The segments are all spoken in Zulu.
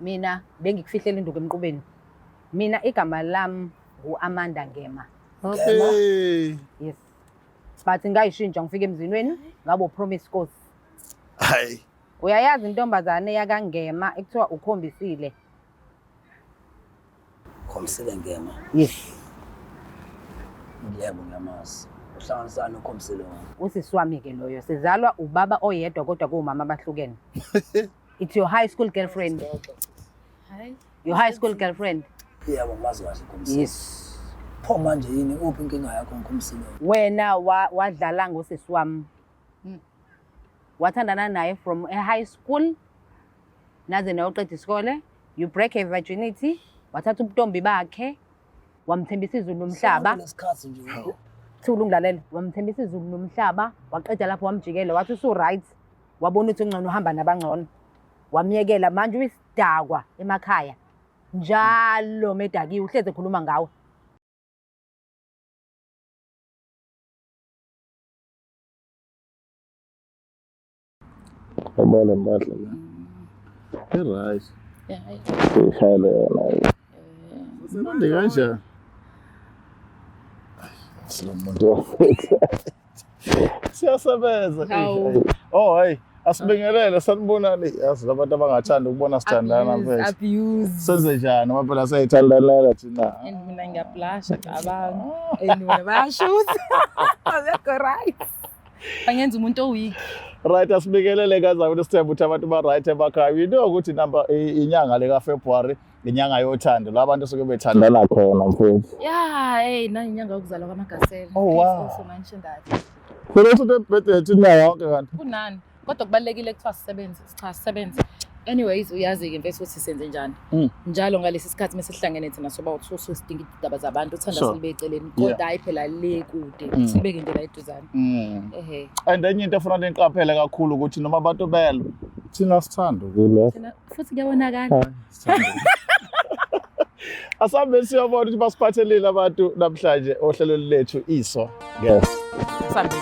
Mina bengikufihlela induku emqubeni. Mina igama lami uAmanda Ngema. Okay. Yes. But ngayishintsha ngifika emzinweni ngabo Promise Nkosi. Hayi. Uyayazi intombazane yakangema ekuthiwa ukhombisile. Khombisile Ngema. Yes. Yebo ngiyamazi. Uhlanganisana nokhombisile wami. Usisiwami ke loyo. Sizalwa ubaba oyedwa kodwa kuwumama abahlukene. It's your high school girlfriend. Hi. Your high school girlfriend. Yebo mazi kahle khombisile. Yes. Pho manje yini uphi inkinga yakho ngikhombisile? Wena wadlala ngosisi wami. Wathandana naye from a high school. Naze naye uqeda isikole. You break her virginity. Wathatha ubuntombi bakhe. Wamthembisa izulu nomhlaba. Lesikhathi nje. Ulungilalela. Wamthembisa izulu nomhlaba. Waqeda lapho wamjikela. Wathi usu right. Wabona ukuthi ungcono uhamba nabangcono. Wamyekela manje uyisidakwa emakhaya. Njalo medakiwe uhleze ekhuluma ngawe. Abona madla la. Right. Yeah. Ishayele yona. Manje kanjani? Silomuntu wafethu. Siyasebenza. Oh hey, asibingelele sanibonani. Yazi labantu abangathanda ukubona sithandana mfethu. Abuse. Senze njani ngoba phela sayithandanela thina. And mina ngiyablasha cabanga. Anyway, bayashuta. That's right. Bangenza umuntu oweak. Right, asibingelele kazayo Sithemba ukuthi abantu ba right emakhaya. You know ukuthi number inyanga leka February inyanga yothando. Labantu soke bethandana khona mfethu. Yeah, hey, nani inyanga yokuzalwa kwaMagasela. Oh wow. Also mention that. Phela the birthday thina yonke kanti. Kunani? Kodwa kubalekile kuthiwa sisebenze, sisebenze. Anyways, uyazi ke mfethu ukuthi senze njani. Njalo ngalesi sikhathi mesihlangene thina soba uthuso sidinga idaba zabantu uthanda silibe eceleni. Kodwa hayi phela le kude. Sibeke nje la eduzane. Ehe. And enye into efuna niqaphele kakhulu ukuthi noma abantu belo thina sithanda ukule. Thina futhi kuyabonakala. Asambe siyabona ukuthi basiphathelile abantu namhlanje ohlelo lethu iso. Yes. Sambeni.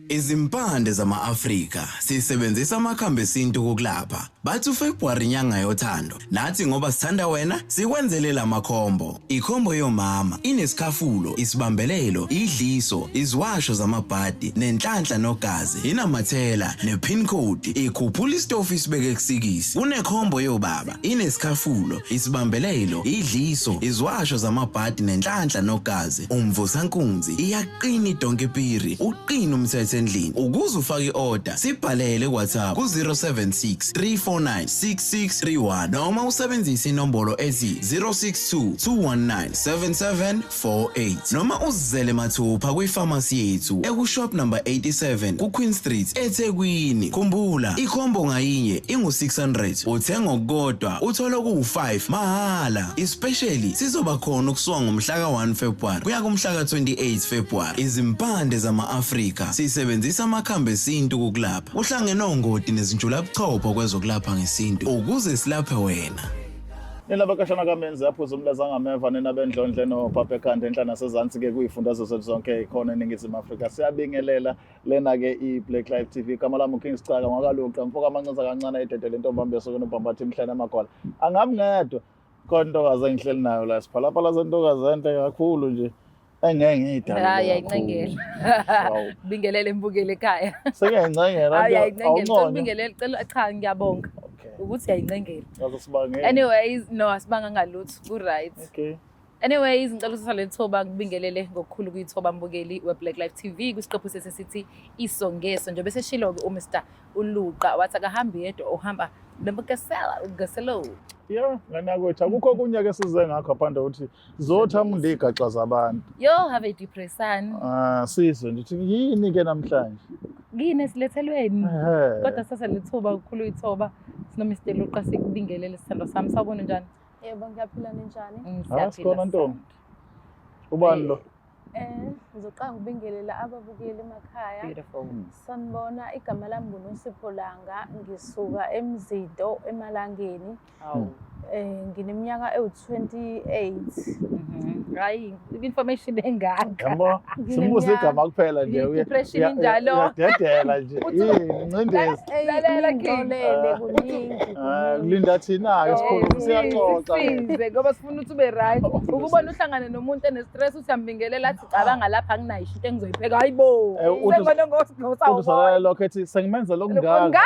Izimpande zama-Afrika sisebenzisa amakhambi esintu kokulapha. Bathi uFebruary inyanga yothando. Nathi ngoba sithanda wena sikwenzele lamakhombo. Ikhombo yomama inesikhafulo, isibambelelo, idliso, iziwasho zamabhadi, nenhlanhla nogazi, inamathela, nepin code, ikhuphula istofu isibeke kusikisi. Kunekhombo yobaba inesikhafulo, isibambelelo, idliso, iziwasho zamabhadi, nenhlanhla nogazi, umvusankunzi, iyaqina idonkepiri, uqina umthetho endlini. Ukuze ufake i-order sibhalele WhatsApp ku-076 349 6631 noma usebenzise inombolo ethi 062 219 7748 noma uzizele mathupha kwifamasi yethu ekushop number 87 kuQueen Street eThekwini. Khumbula ikhombo ngayinye ingu600 uthenga okukodwa uthola ku5 mahala. Especially sizoba khona ukusuka ngomhla ka1 February kuya kumhla ka28 February. Izimpande zama-Afrika sisebenzisa amakhambi esintu kokulapha. Uhlangene ongoti nezinjulabuchopho kwezokulapha ngesintu ukuze silaphe wena. Nilabakashana kamenzi yaphuza umlaza ngameva nenabendlondle noPapa Ekhanda enhlana sezantsi ke kuyifundazwe zethu zonke ikhona eNingizimu Afrika. Siyabingelela lena ke iBlack Live TV. Igama lami uKing Sicaka ngakaluqa mfoka amancinza kancane ededele intombambe yesokweni uBhambathi imhlane emagola. Angami ngedwa kodwa intokazi engihleli nayo la siphalaphala zentokazi enhle kakhulu nje. Engengidala. Hayi ayincengela. Bingelele imbukele ekhaya. Sekeyincengela. Hayi ayincengela. Bingelele cela cha ngiyabonga. Ukuthi yayincengela. Azosibangela. Anyways, no asibanga ngalutho. Ku right. Okay. Anyways, ngicela usasa lethoba ngibingelele ngokukhulu kuyithoba mbukeli weBlack Live TV kwisiqephu sesithi isongeso nje bese shilo ke uMr uLuqa wathi akahambi yedwa uhamba noMagasela uGaselo. Yeah, nganakwethu akukho kunye ke size ngakho phanda ukuthi zothama ndigaxa zabantu. Yo have a depression. Sizwe ngithi yini ke namhlanje? Ngine silethelweni. Kodwa sasa lethoba ukukhulu ithoba sinoMr Luqa sikubingelele sithando sami sawubona njani? Yebo ngiyaphila njani? Asikhona ntombi. Ubani lo? Ngizoqala ngibingelela ababukeli emakhaya. Beautiful. Sanibona, igama lami nguNosipho Langa, ngisuka eMzinto eMalangeni. Awu. Ngineminyaka ewu-28. Hayi, information engaka. Yabo, simbuze igama kuphela nje. Depression njalo. Uyadedela nje. Yini incindezi. Lalela, Ngingcolele kuningi. Linda thina-ke sikhuluma siyaxoxa. Size ngoba sifuna ukuthi ube right. Ukubona uhlangane nomuntu enestress uthi ambingelela athi cabanga lapha anginayo into engizoyipheka. Hayibo. Sengibona ngosawo. Uzosalela lokho ethi sengimenza lokungaka.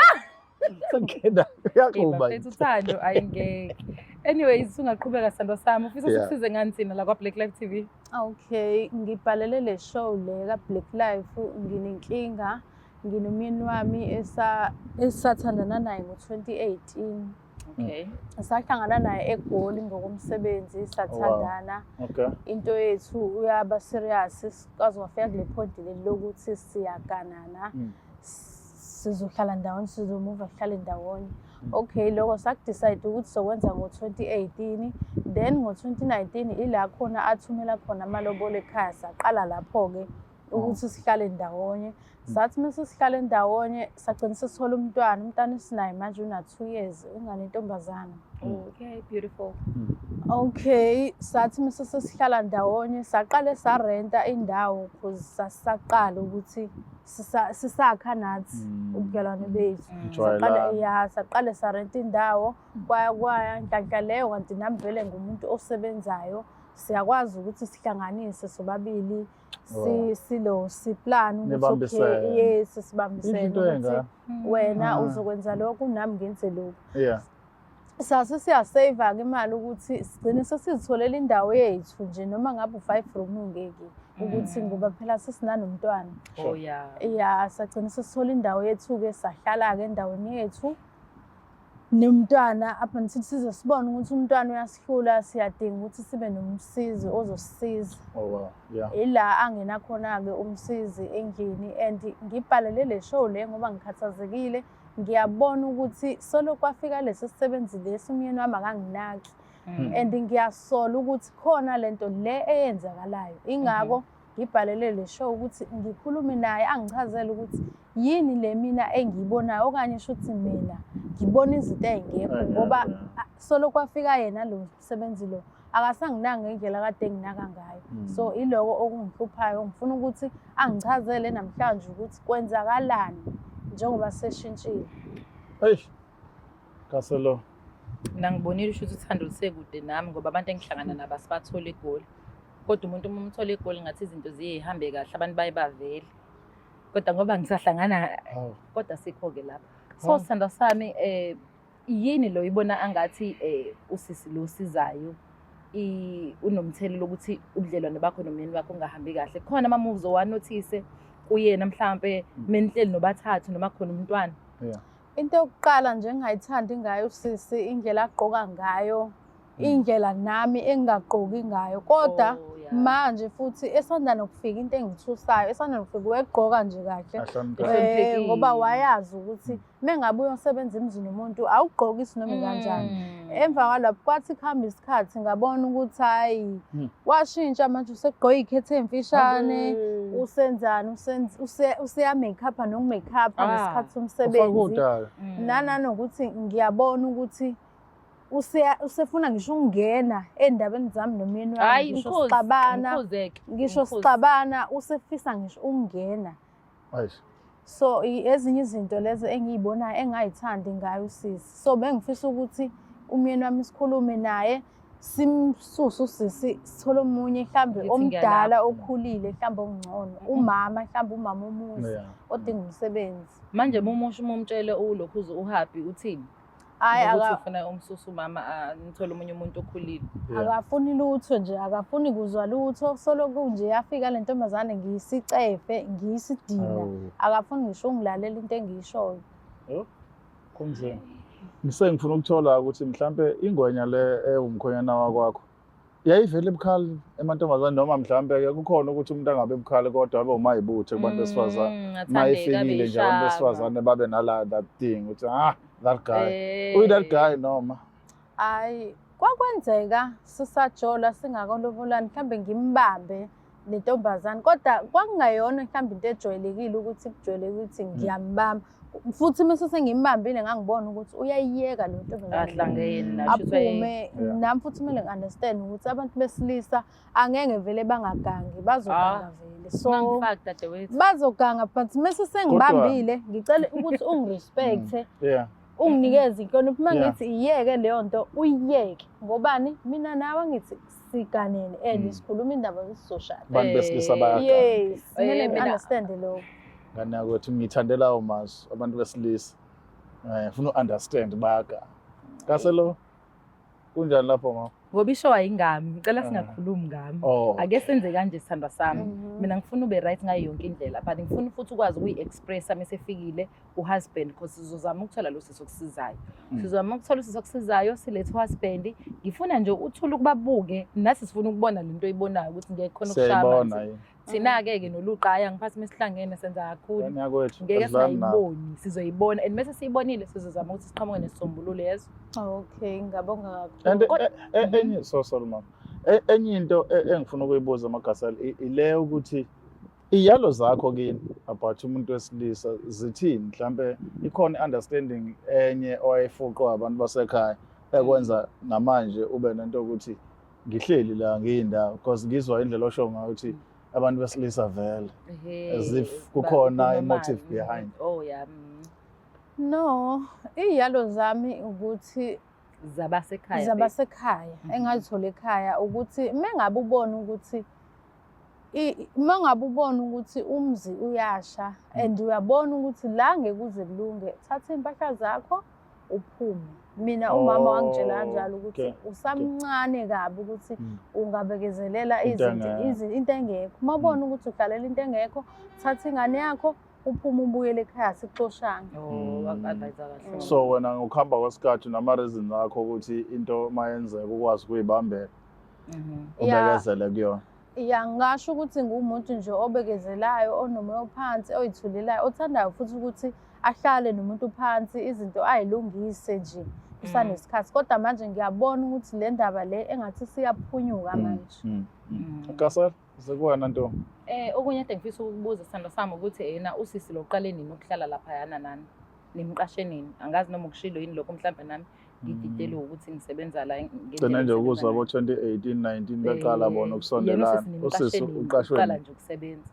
Sengena uyaquba. Mfethu uthando ayingeke. Anyways, ungaqhubeka sithando sami. Ufisa Yeah. ukusize ngani thina la kwa Black Life TV? Okay, ngibhalele le show le ka Black Life nginenkinga. Nginomyeni wami esathandana naye ngo-2018. Okay. Sahlangana naye eGoli ngokomsebenzi sathandana. Okay. Into yethu uyaba serious kwaze wafika kule point leli lokuthi siyaganana. Sizohlala ndawonye sizomuva sihlale ndawonye. Okay, lokho sakudecide ukuthi sokwenza ngo-2018, then ngo-2019 ila khona athumela khona amalobolo ekhaya saqala lapho-ke ukuthi sihlale ndawonye. Sathi mase sihlale ndawonye sagcina sesithola umntwana esinaye manje una-2 years, ingane intombazana. Okay, beautiful. Okay, sathi mase sesihlala ndawonye saqale sarenta indawo because sasaqala ukuthi sisakha nathi ubudlelwane bethu. Saqale sarenta indawo kwaya nhlanhla leyo kanti nami vele ngumuntu osebenzayo. Siyakwazi ukuthi sihlanganise sobabili siplan ukuthi yes sibambisene ukuthi wena uzokwenza lokho nami ngenze lokho. Yeah. Sase siyasave-ke imali ukuthi sigcine sesizitholela indawo yethu nje noma ngabe u5 room ungeke ukuthi ngoba phela sesinanomntwana. Oh yeah. Yeah, sagcina sesithola indawo yethu-ke sahlala-ke endaweni yethu. Nomntwana up until size sibone ukuthi umntwana uyasihlula siyadinga ukuthi sibe nomsizi ozosisiza. Oh wow. Yeah. Ila angena khona-ke umsizi endlini and ngibhalele le show le ngoba ngikhathazekile. Ngiyabona ukuthi solo kwafika lesi sisebenzi lesi umyeni wami akanginaki. And ngiyasola ukuthi khona lento le eyenzakalayo. Ingakho ngibhalele le show ukuthi ngikhulume naye angichazele ukuthi yini le mina engiyibonayo okanye shuthi mina ngibona izinto ezingekho ngoba solo kwafika yena lo msebenzi lo akasanginanga ngendlela kade nginaka ngayo. So iloko okungihluphayo ngifuna ukuthi angichazele namhlanje ukuthi kwenzakalani njengoba seshintshile. Hey. Kaselo. Mina ngibonile ukuthi uthando lusekude nami ngoba abantu engihlangana nabo asibathola eGoli. Kodwa umuntu uma umthola eGoli ngathi izinto zihambe kahle abantu bayibavele. Kodwa ngoba ngisahlangana kodwa sikho-ke lapha. So sithando sami yini lo ibona angathi usisi lo sizayo unomthelelo ukuthi ubudlelwane bakho nomyeni wakho ungahambi kahle. Khona ama moves owanothise kuyena mhlambe menihleli nobathathu noma khona umntwana. Yeah. Into yokuqala nje engayithandi ngayo usisi indlela agqoka ngayo, indlela nami engagqoki ngayo. Kodwa manje futhi esanda nokufika into engithusayo, esanda nokufika wegqoka nje kahle. Ngoba wayazi ukuthi mengabe uyosebenza emzini umuntu awugqokisi noma kanjani. Emva kwalapho kwathi kuhamba isikhathi ngabona ukuthi hayi washintsha manje usegqoka ikhethe emfishane, usenzani useya make-up noku-make-up ngesikhathi somsebenzi. Nanokuthi ngiyabona ukuthi usefuna ngisho ukungena endabeni zami nomyeni wami ngisho sixabana usefisa ngisho ukungena. So ezinye izinto lezi engiyibonayo engayithandi ngayo usisi. So bengifisa ukuthi umyeni wami sikhulume naye simsuse usisi sithole omunye mhlambe omdala okhulile mhlambe ongcono umama mhlambe umama umuzi odinga umsebenzi. Manje umusho umtshele ulokhu uhappy uthini? Hayi ufuna umsusu mama nithola umunye umuntu okhulile. Akafuni lutho nje akafuni kuzwa lutho solo kunje yafika le ntombazane ngiyisicefe ngiyisidina akafuni ngisho ungilalela into engiyishoyo. Kunzima. Ngifuna ukuthola ukuthi mhlambe ingwenya le ewumkhonyana wakwakho yayivele ebukhali emantombazane noma mhlambe ke kukhona ukuthi umuntu angabe ebukhali kodwa abe umayibuthe kubantu besifazane mayifikile nje abantu besifazane babe nala that thing ukuthi that guy that guy noma hayi kwakwenzeka sisajola singakolobolani mhlambe ngimbambe nentombazane kodwa kwakungayona mhlawumbe into ejwayelekile ukuthi kujwayeleke ukuthi ngiyambamba futhi mase sengimbambile ngangibona ukuthi uyayiyeka lo ntombazane ahlangene aphume nami futhi kumele ngi-understand ukuthi abantu besilisa angeke vele bangagangi bazoganga vele so ngangifaka dadewethu bazoganga but mase sengibambile ngicela ukuthi ungirespecte unginikeze inhlonipho uma ngithi iyeke leyo nto uyiyeke ngobani mina nawe ngithi siganene and sikhuluma indaba esizoshada abantu besilisa bayaganga. yes kumele ngi-understand lokho Ngane yakwethu ngithandela umazi abantu besilisa ufuna u-understand bayaganga. Kaselo kunjani lapho mama? ngoba isho ayingami ngicela singakhulumi ngami ake senze kanje sithandwa sami mina ngifuna ube right ngayo yonke indlela but ngifuna futhi ukwazi ukuyi-expressa mesefikile uhusband because sizozama ukuthola lo siso kusizayo sizozama ukuthola usiso kusizayo silethe uhusband ngifuna nje uthule ukubabuke nathi sifuna ukubona lento oyibonayo ukuthi ngeke khona ukushaya thina-ke noluqaya ngiphathi mesihlangene senza kakhulu ngeke singayiboni sizoyibona and mese siyibonile sizozama ukuthi siqhamuke nesisombululo yezo okay ngiyabonga And kakhulu enye sorry mama. Enye into engifuna ukuyibuza Magasali ile ukuthi iyalo zakho kini about umuntu wesilisa zithini mhlambe ikhona understanding enye owayifuqwa abantu basekhaya ekwenza namanje ube nento ukuthi ngihleli la ngiyindawo because ngizwa indlela osho ngayo ukuthi abantu besilisa vele as if kukhona emotive behind. Oh yeah. no iyalo zami ukuthi zabasekhaya engazithola ekhaya ukuthi mengabe ubona ukuthi mangabe ubona ukuthi umzi uyasha and uyabona ukuthi la ngeke kuze kulunge thatha impahla zakho uphume mina umama wangitshela kanjalo ukuthi usamncane kabi ukuthi ungabekezelela izinto into engekho mabona ukuthi uhlalela into engekho thatha ingane yakho uphume ubuyele ekhaya sixoshana so wena ngokuhamba kwesikhathi nama reasons akho ukuthi into mayenzeka ukwazi ukuyibambela ubekezele kuyona ngasho ukuthi ngumuntu nje obekezelayo onomoya ophansi oyithulelayo othandayo futhi ukuthi ahlale nomuntu phansi izinto ayilungise nje kusanesikhathi kodwa manje ngiyabona ukuthi le ndaba le engathi siyaphunyuka manje Kasel sekuwena ntombi okunye ade ngifisa ukubuza sithando sami ukuthi yena usisi loqale nini ukuhlala lapha yana nani nimqashe nini angazi noma ukushilo yini lokho mhlambe nami ngididele ukuthi ngisebenza la ngene nje ukuzwa bo 2018 19 beqala bona ukusondelana usisi uqashwe qala nje ukusebenza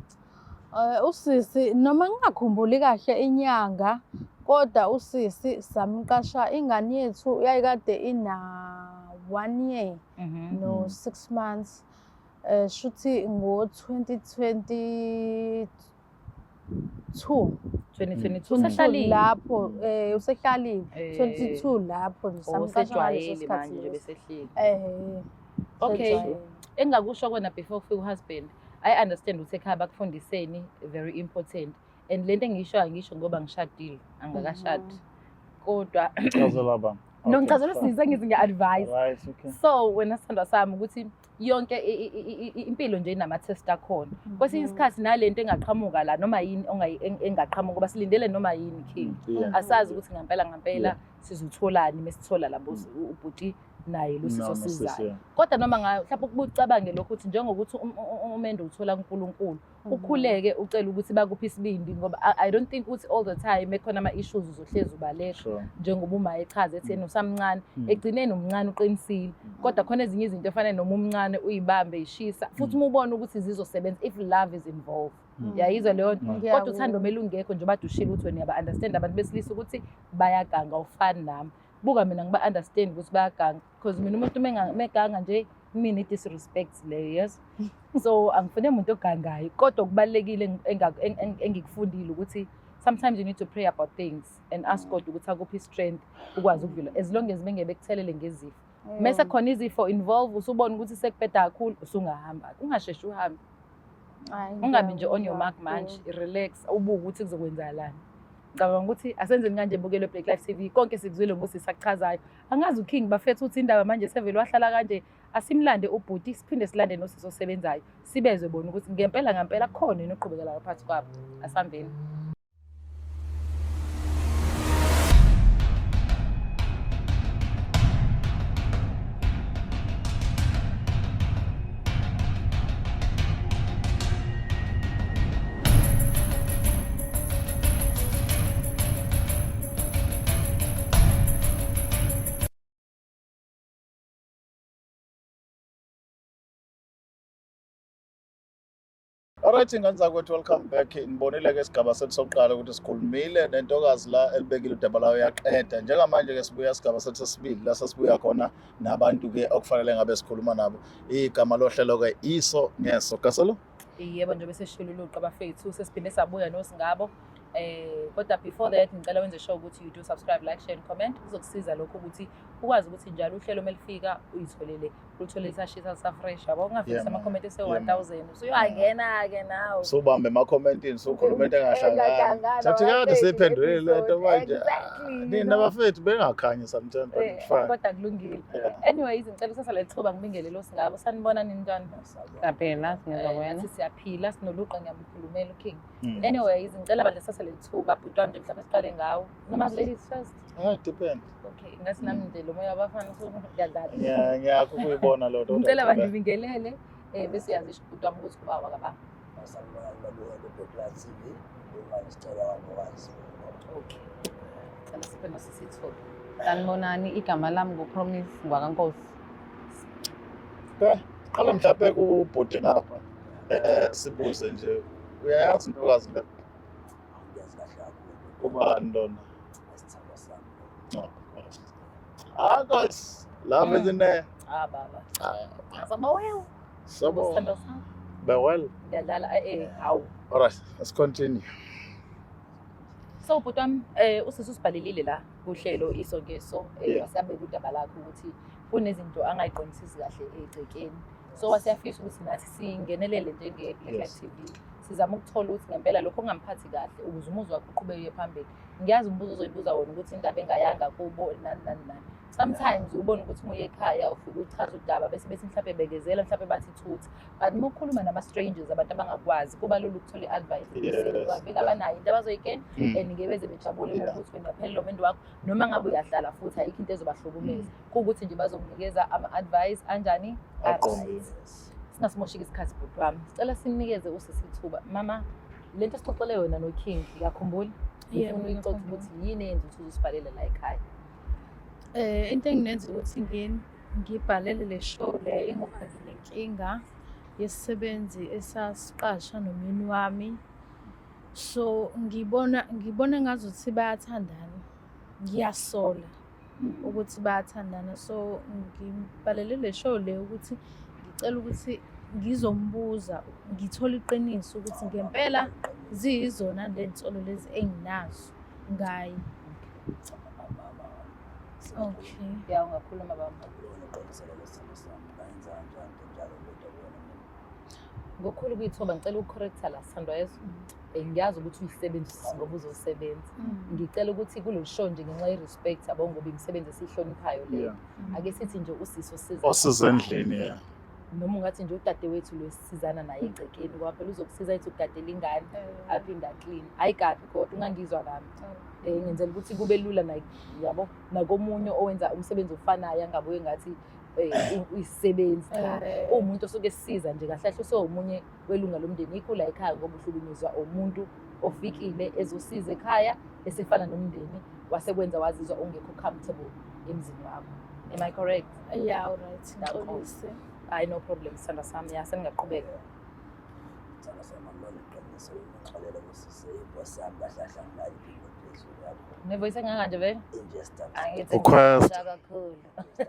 usisi noma ngingakhumbuli kahle inyanga kodwa usisi samqasha ingane yethu yayikade ina 1 year no 6 months shuthi ngo 2022 usehlalile lapho usehlalile 22 lapho samqasha manje besehlile okay engakusho kona before ufika uhusband I understand ukuthi ekhaya bakufundiseni very important and lento engisho ngisho ngoba ngishadile angakashadi kodwa Kazelaba no ngichazela size ngithi ngiya-advise right okay so wena sithandwa sami ukuthi yonke impilo nje inama-test akhona kwesinye isikhathi nalento engaqhamuka la noma yini engaqhamuka ngoba silindele noma yini king asazi ukuthi ngampela sizotholani mesithola labo ubhuti naye lusiso sizayo kodwa noma mhlawumbe ukucabange lokho ukuthi njengokuthi umendo uthola uNkulunkulu ukhuleke ucela ukuthi bakuphi isibindi ngoba I don't think ukuthi all the time ekhona ama-issues uzohlezi ubaletha njengoba uma echaza ethi yena usamncane egcineni umncane uqinisile kodwa khona ezinye izinto efanele noma umncane uyibambe ishisa futhi uma ubona ukuthi zizosebenza if love is involved yayizwa leyo nto kodwa uthando mele ungekho nje bade ushilo ukuthi wena uyaba-understand abantu besilisa ukuthi bayaganga ufani nami buka mina ngiba-understand ukuthi bayaganga because mina umuntu meganga nje mina i-disrespect leyo yes so angifune umuntu ogangayo kodwa kubalulekile engikufundile ukuthi sometimes you need to pray about things and ask God ukuthi akuphi strength ukwazi ukudlula as long as bengebekuthelele ngezifo mase khona izifo involve usubona ukuthi sekubheda kakhulu usungahamba ungasheshi uhambe ungabi nje on your mark manje relax ubuke ukuthi kuzokwenzakalani ngicabanga ukuthi asenzeni kanje bukele Black Life TV konke sikuzwile ngosisi akuchazayo angazi uKing bafethu uthi indaba manje sevele wahlala kanje asimlande ubhuti siphinde silande nosisi osebenzayo sibezwe bona ukuthi ngempela khona inoqhubekela phakathi kwabo asambeni Alright ingane zakwethu, welcome back. Nibonile ke isigaba sethu sokuqala ukuthi sikhulumile nentokazi la elibekile udaba layo yaqeda. Njengamanje ke sibuya isigaba sethu sesibili la sesibuya khona nabantu ke okufanele ngabe sikhuluma nabo. Igama lohlelo ke iso ngeso. Kaselo? Yebo nje bese shilo luqa bafethu sesiphinde sabuya nosingabo. Kodwa before that ngicela wenze sure ukuthi you do subscribe, like, share and comment. Kuzokusiza lokho ukuthi ukwazi ukuthi njalo uhlelo melifika uyitholele ulithole lisashisa fresh yabo ungafisa ama comment ese 1000 usuyangena ke nawe Sobambe ama commentini sokhuluma into engahlangani. Sathi kade siphendulile lento manje. Nina bafethu bengakhanyi sometimes but fine. kodwa kulungile. Anyways ngicela usasa lethuba ngibingele lo singabo sanibona nini njani? Siyaphila singezwa wena. Nathi siyaphila sinoluqa ngiyamkhulumela uKing. Anyways ngicela bandle sasa lethuba butwa nje mhlawumbe siqale ngawo. Noma ladies first. Depend. Okay, ngathi nami nje lo moya abafana ngiyadlala. Ngiyakho kuyibona lo nto. Ngicela bandibingelele bese yazi isho ukuthi wami ukuthi kubawa kababa. Masanibona babuka ku-Black TV. Uma sicela wakwazi. Okay. Ngicela siphinde sisithobe. Sanibonani, igama lami nguPromise Ngwakankosi. Qala mhlawumbe kubhodi lapha. Sibuze nje. Uyayazi intokazi le? Ngiyazi kahle kakhulu. Kubani lona? Isithando sami. Guys, love is in there. Baba. Asaba well. So, Sithando sami. well. Ngiyadlala hawu. All right, let's continue. So butwami usisi usibhalelile la kuhlelo iso ngeso wasiyabeka udaba lakho ukuthi kunezinto angayiqonisisi kahle egcekeni. So wasiyafisa ukuthi nathi singenelele njenge Black TV. Sizama ukuthola ukuthi ngempela lokho ongamphathi kahle ukuze umuzwa wakho uqhubeke phambili. Ngiyazi umbuzo ozoyibuza wona ukuthi indaba engayanga kubo nani. Sometimes ubona ukuthi uye ekhaya ufika uchaza udaba bese mhlawumbe bekezela mhlawumbe bathi thuthi. But uma ukhuluma nama strangers abantu abangakwazi kuba lula ukuthola i-advice. Bavela abanayo into abazoyikena ngebeze bejabule ukuthi wena phela lo muntu wakho noma ngabe uyahlala futhi ayikho into ezobahlukumeza. Kuukuthi nje bazokunikeza ama-advice anjani? Singasimoshika isikhathi bhuti wami. Sicela sinikeze usisithuba. Mama, lento sixoxele yona noKing ngiyakhumbula. Ngifuna uyixoxe ukuthi yini eyenza ukuthi uzibhalele la ekhaya. Into enginenza ukuthi ngibhalele le show le ingoba nginenkinga yesisebenzi esasiqasha nomyeni wami. So ngibona ngazuthi bayathandana. Ngiyasola ukuthi bayathandana. So ngibhalele le show le ukuthi ngicela ukuthi ngizombuza ngithola iqiniso ukuthi ngempela ziyizona lensolo lezi enginazo ngayi. Okay. Ya ungakhuluma baba. Ngokukhulu kuyithoba ngicela ukucorrecta la Sandwa yeso. Ngiyazi ukuthi uyisebenzisa ngoba uzosebenza. Ngicela ukuthi kulolu show nje ngenxa ye-respect yabo ngoba imisebenzi esihloniphayo le. Ake sithi nje usiso siza. Osizendlini ya. Noma ungathi nje udadewethu lo sisizana naye egcekeni ngoba phela uzokusiza ethi ugadela ingane aphinda clean. Hayi kabi kodwa ungangizwa kabi. Ngenzela ukuthi kube lula naye yabo nakomunye owenza umsebenzi ofanayo angabuye ngathi uyisebenzi cha umuntu osuke esiza nje kahle kahle umunye welunga lomndeni ikhula ekhaya ngoba uhlukunyezwa umuntu ofikile ezosiza ekhaya esefana nomndeni wasekwenza wazizwa ungekho comfortable emzini wakho. Am I correct? Yeah, all right. Ngixolise. I no problem sithanda sami ya seningaqhubeka. Sithanda sami ngibona iqiniso ngixolela kusise ibosami kahlahla nginayo phezulu yakho. Nevoice engakanje vele? Ingestor. Angithi Ukhweza. kakhulu.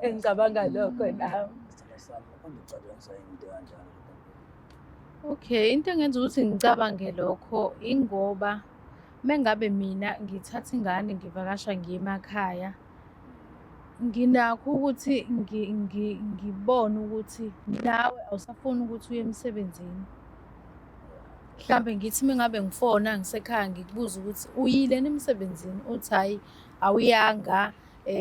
Ngicabanga lokho nami. Sithanda sami ungicabanga sayinto kanjani. Okay, into engenza ukuthi ngicabange lokho ingoba mengabe mina ngithatha ingane ngivakasha ngiye emakhaya nginakho ukuthi ngibone ukuthi nawe awusafuni ukuthi uye emsebenzini. Mhlambe ngithi mengabe ngifona ngisekhaya ngikubuza ukuthi uyile emsebenzini uthi hayi awuyanga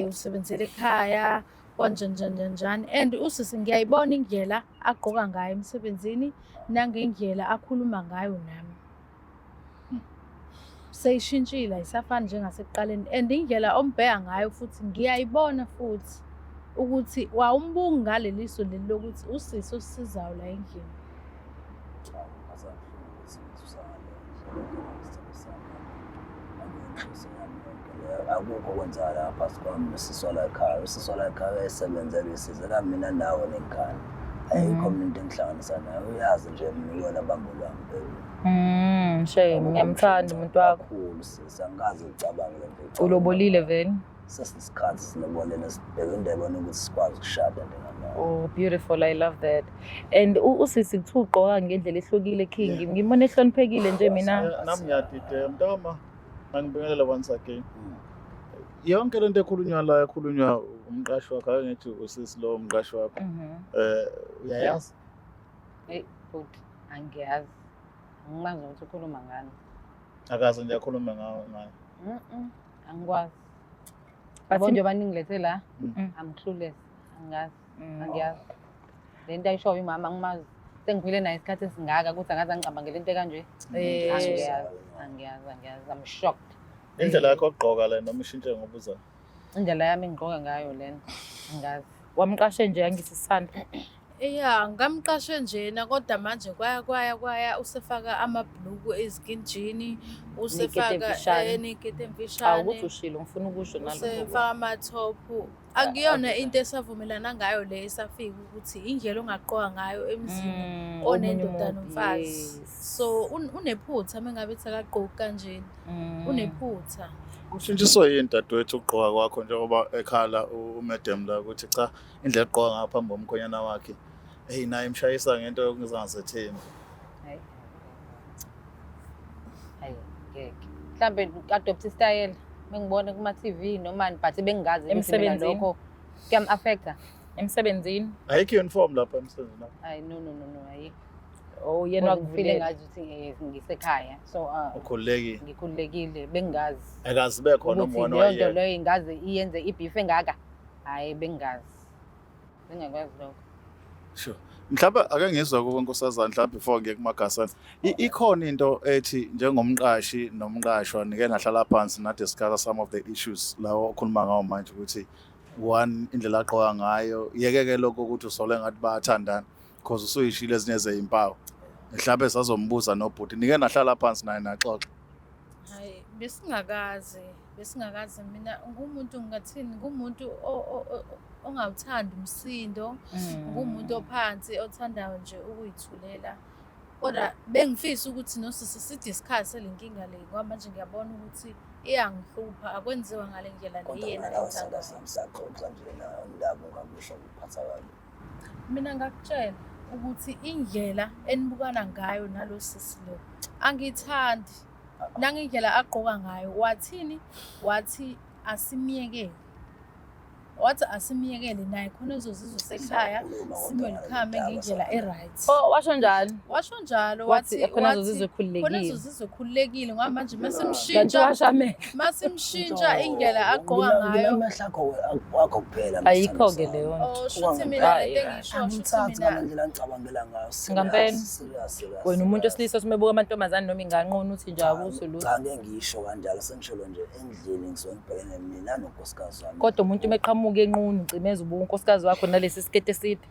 usebenzele ekhaya kanjani and usisi ngiyayibona indlela agqoka ngayo emsebenzini nangendlela akhuluma ngayo nami. Seyishintshile ayisafani njengasekuqaleni and indlela ombheka ngayo futhi ngiyayibona futhi ukuthi wawumbunga ngaleliso leli lokuthi usisi osisizayo la endlini. Akukho kwenzakala phakathi kwami nosisi la ekhaya. Usisi la ekhaya esebenzela isiza mina nawe nengane. ayikho mina into engihlanganisa nayo uyazi nje mina uyona bambo lwami baby. Shame ngiyamthanda umuntu wakho. Kakhulu sisi angikaze ucabange le nto. Ulobolile vele. Sesinesikhathi sinobolena sibheke indaba nokuthi sikwazi ukushada ndinganayo. Oh, beautiful. I love that. And usisi kuthiwa ugqoka ngendlela ehlukile King. Ngibona ehloniphekile nje mina. Nami ngiyadideka mntama angibingelela once again. Yonke lento ekhulunywa umqashi wakho akengithi usisi lo umqashi wakho. Uyayazi? Hey, but angiyazi. Angimazi ukuthi ukhuluma ngani. Akaze nje akhulume ngayo. Angikwazi. Yabo nje baningilethele la. I'm clueless. Angiyazi. Le nto ayishoyo imama angimazi. Sengiphile naye isikhathi esingaka ukuthi angaze ngicabangele into kanje. Angiyazi. I'm shocked. Indlela yakho ogqoka la noma ishintshe ngobuza. Indlela yami engigqoka ngayo lena. Angazi. Wamqashe nje angisisanda. Yeah, ngamqashe njena kodwa manje kwaya usefaka amabhluku ezikinjini, usefaka nekete emfishane. Awukuthi ushilo ngifuna ukusho nalokho. Usefaka amathopu. Akuyona into esavumelana ngayo le esafika ukuthi indlela ongaqoka ngayo emzini onendoda nomfazi. So unephutha mengabe thakaqoka kanjeni. Unephutha. Ushintshiswa yini dadewethu ukugqoka kwakho njengoba ekhala uMadam la ukuthi cha indlela egqoka ngaphambi komkhonyana wakhe hey naye imshayisa ngento yokungizangathembi. Hayi ngeke. Mhlambe adopt style mengibona kuma TV noma but bengingazi ukuthi mina lokho kuyam affecta emsebenzini. Ayikho uniform lapha emsebenzini lapha. Hayi no ayi. Oh yena ngifile ngathi ukuthi ngisekhaya so ukhululekile. Ngikhululekile bengingazi. Akazi bekhona umuntu waye. Leyo nto leyo ingaze iyenze ibeef engaka. Hayi bengingazi. Bengakwazi lokho. Sure. Mhlawumbe ake ngizwe kuwe nkosazana mhlawumbe before ngiye kumagasana. Ikhona into ethi njengomqashi nomqashwa nike nahlala phansi na discuss some of the issues lawo okhuluma ngawo manje ukuthi one indlela aqoka ngayo yekeke lokho ukuthi usole ngathi bayathandana because usuyishile ezinye zezimpawu. Mhlawumbe sazombuza nobhuti nike nahlala phansi naye naxoxa. Hayi besingakazi mina ngumuntu ngathini ngumuntu ongawuthanda umsindo ngumuntu ophansi othandayo nje ukuyithulela kodwa bengifisa ukuthi nosisi sidiscuss lenkinga le ngoba manje ngiyabona ukuthi iyangihlupha akwenziwa ngale ndlela leyena enza samsaxoxa nje indaba ngakusho ukuphatha kabi. Mina ngakutshela ukuthi indlela enibukana ngayo nalosisi lo angithandi nangendlela agqoka ngayo wathi asimiyekele naye khona ezozizwe sekhaya simwelcome ngendlela right. Oh washo njalo wathi khona ezozizwe khululekile ngoba manje masimshintsha indlela agqoka ngayo amahlakho wakho kuphela ayikho ke leyo nto. Shuthi mina engisho mina indlela ngicabangela ngayo ngampela wena umuntu osilisa simebuka amantombazane noma inganqona uthi nje akuso lutho. Cha ngeke ngisho kanjalo sengisholo nje endlini ngisuke ngibhekene mina nonkosikazi wami. Kodwa umuntu meqhamuka enqunu ucimeza ubuka unkosikazi wakho nalesi sikete eside.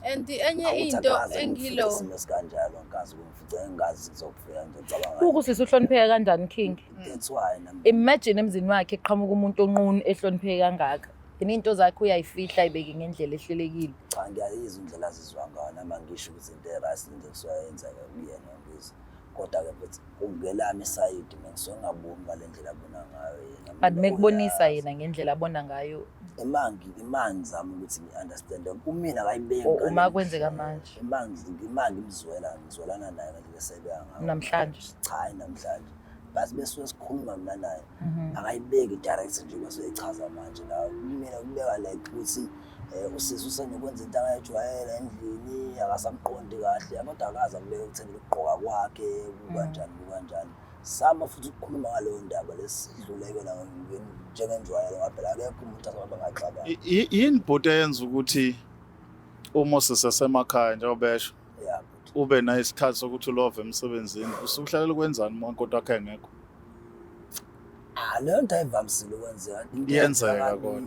And enye into engilo sikanjalo nkazi kumfica engazi ngizokufika ngicabanga ukusisa uhlonipheka kanjani King. That's why Imagine emzini wakhe eqhamuka umuntu onqunu ehlonipheka kangaka. Into zakhe uyayifihla ibeke ngendlela ehlelekile. Cha ngiyayizwa indlela azizwa ngayo nama ngisho ukuthi into erazi into kusayenza kuyena ngizo. Kodwa ke futhi ungelami side mina ngizongaboni ngalendlela abona ngayo yena. But mekubonisa yena ngendlela abona ngayo. Imangi zami ukuthi ngi-understand kumina akayibeki uma kwenzeka manje imangi ngizwelana naye ngendlela esebeka ngayo namhlanje cha namhlanje base bese sikhuluma mina naye akayibeki direct nje bese echaza manje la mina kubeka like ukuthi usisi usenokwenza into angayijwayela endlini akasamqondi kahle kodwa akaza kubeka ukuthembela ukugqoka kwakhe kanjani sama futhi ukukhuluma ngaleyo ndaba lesidlulekela njengenjwayelo ngaphela akekho umuntu azaba ngaxabana. Yini bhuti eyenza ukuthi uma sisesemakhaya njengobesho ube na isikhathi sokuthi ulove emsebenzini usuhlalela ukwenzani uma kodwa akhe ngekho? Leyo nto ayivamisile ukwenzeka iyenzeka kodwa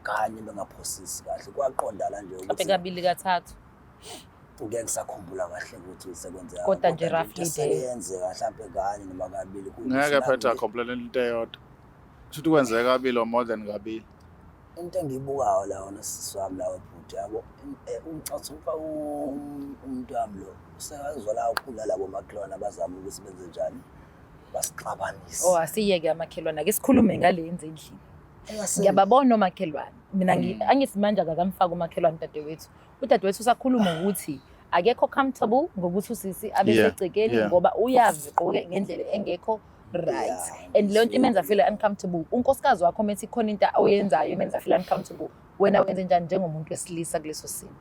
kanye bengaphosisi kahle kwaqondala nje ukuthi kabili kathathu ngeke ngisakhumbula kahle ukuthi sekwenzeka kodwa nje roughly yenzeka mhlawumbe kanye noma kabili ngeke phetha complain into eyodwa futhi kwenzeka kabili or more than kabili into engiyibukayo la wona sisi wami la webhuti yabo umcathi umuntu wami lo usengazwa la ukhula labo makhelwane abazama ukuthi benze njani basixabanise. Asiyeke amakhelwane ake sikhulume ngale yenze endlini. Ngiyababona omakhelwane. Mina angithi manje akakamfaka umakhelwane dadewethu. Udadewethu usakhuluma ukuthi akekho comfortable ngokuthi usisi abesegcekeni ngoba uyazi qoke ngendlela engekho right. And leyo nto imenza feel uncomfortable. Unkosikazi wakho methi khona into oyenzayo imenza feel uncomfortable. Wena wenze njani njengomuntu wesilisa kuleso simo?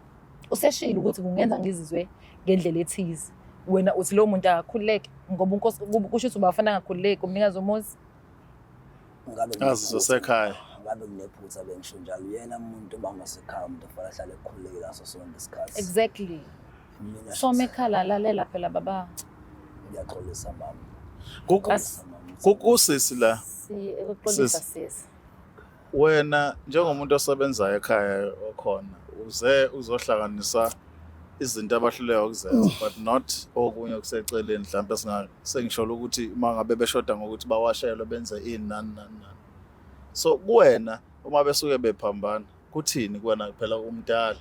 Useshilo ukuthi kungenza ngizizwe ngendlela ethize. Wena uthi lo muntu akakhululeke ngoba kusho ukuthi ubafana ngakhululeki umnikazi womuzi. Azizosekhaya. Ngabe kunephutha bengisho njalo uyena umuntu bangasekhaya umuntu ofanele ahlale ekhululeke laso sonke isikhathi. Exactly. So mekhala lalela phela baba. Ngiyaxolisa mama. Kukusisi la. Sikuxolisa sisi. Wena njengomuntu osebenzayo ekhaya okhona uzohlanganisa izinto abahluleka ukuzenza but not okunye kuseceleni mhlawumbe sengisho ukuthi mangabe beshoda ngokuthi bawashelwe benze nani. So kuwena uma besuke bephambana kuthini kuwena phela umdala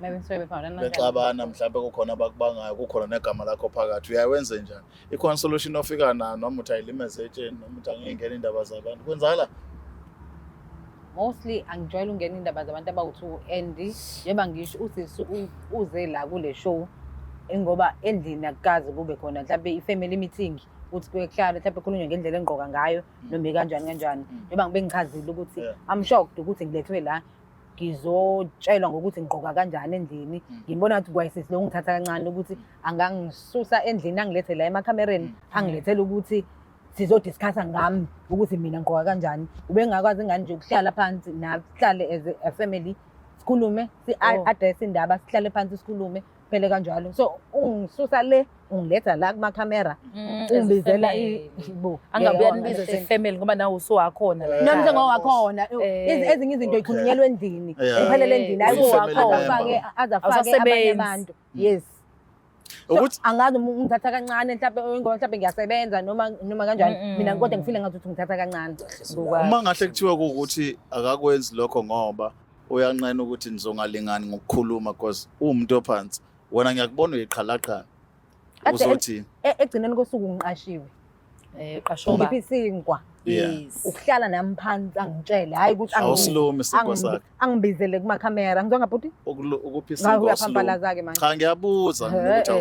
bexabana mhlawumbe kukhona abakubangayo kukhona negama lakho phakathi uyawenze njani ikhona solution ofika nayo noma uthi ayilimeze etsheni noma uthi angengena indaba zabantu kwenzala mostly angijwayele ungena indaba zabantu abawu2 and njengoba ngisho usisi uze la kule show ngoba endlini akukazi kube khona mhlawumbe i-family meeting uthi kuyehlala mhlawumbe khulunywe ngendlela engqoka ngayo noma kanjani njengoba ngibe ngichazile ukuthi I'm shocked ukuthi ngilethwe la ngizotshelwa ngokuthi ngigqoka kanjani endlini ngibona ukuthi kwayisisi lo ngithatha kancane ukuthi angangisusa endlini angilethe la emakhamereni angilethele ukuthi sizodiscussa ngami ukuthi mina ngigqoka kanjani ubengakwazi ingane nje ukuhlala phansi nahlale as a family sikhulume si-address indaba sihlale phansi sikhulume phele kanjalo so ungisusa le ungiletha la kumakhamera ungibizela ibo angabuya nibize se-family ngoba nawe usuwakhona la nami sengowakhona ezinye izinto ikhulunyelwa endlini ephelele endlini ayifake azafake abanye abantu yes ukuthi angazi ngithatha kancane mhlawumbe ngiyasebenza noma kanjani mina kodwa ngifile ngathi ngithatha kancane uma ngahle kuthiwa ukuthi akakwenzi lokho ngoba uyanqena ukuthi nizongalingani ngokukhuluma because umuntu ophansi wena ngiyakubona uyiqhalaqhala uzothi egcineni kosuku ngiqashiwe qashoba ngiphisingwa yes ukuhlala nami phansi angitshele hayi ukuthi awusilumi isipho sakhe angibizele kumakhamera ngizwa ngaphuthi ukuphisingwa uyaphampalaza ke manje cha ngiyabuza ukuthi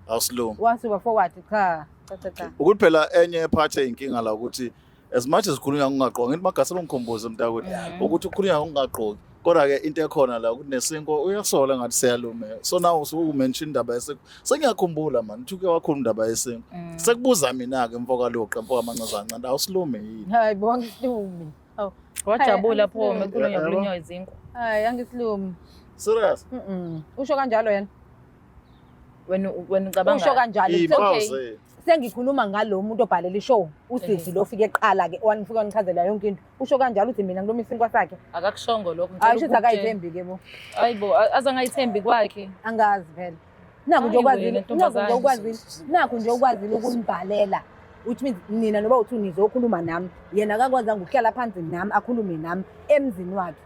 awusilumi wasuka forward cha ukuthi phela enye part eyinkinga la ukuthi as much as khulunywa ngingaqoqi ngithi magaselo ngikhomboze mntakwethu ukuthi ukhulunywa ngingaqoqi kodwa ke into ekhona la ukuthi nesinko uyasola ngathi siyalume so now usumention indaba yesinko sengiyakhumbula man uthi wakhuluma indaba yesinko sekubuza mina ke emva kwaloqa emva kwamancazana awusilume yini hayi bonke isilumi wajabula pho mekhulunywa khulunywa izinko hayi angisilumi serious usho kanjalo yena wena ucabanga usho kanjalo okay sengikhuluma ngalo muntu obhalela ishow usisi lo fike eqala ke wanifika wanichazela yonke into usho kanjalo uthi mina ngiloma isinkwa sakhe akakushongo lokho ayisho ukuthi akayithembi ke bo hayibo azangayithembi kwakhe angazi phela nakho nje ukwazile ukumbhalela which means nina noba uthi nizokhuluma nami yena akakwazanga ukuhlala phansi nami akhulume nami emzini wakhe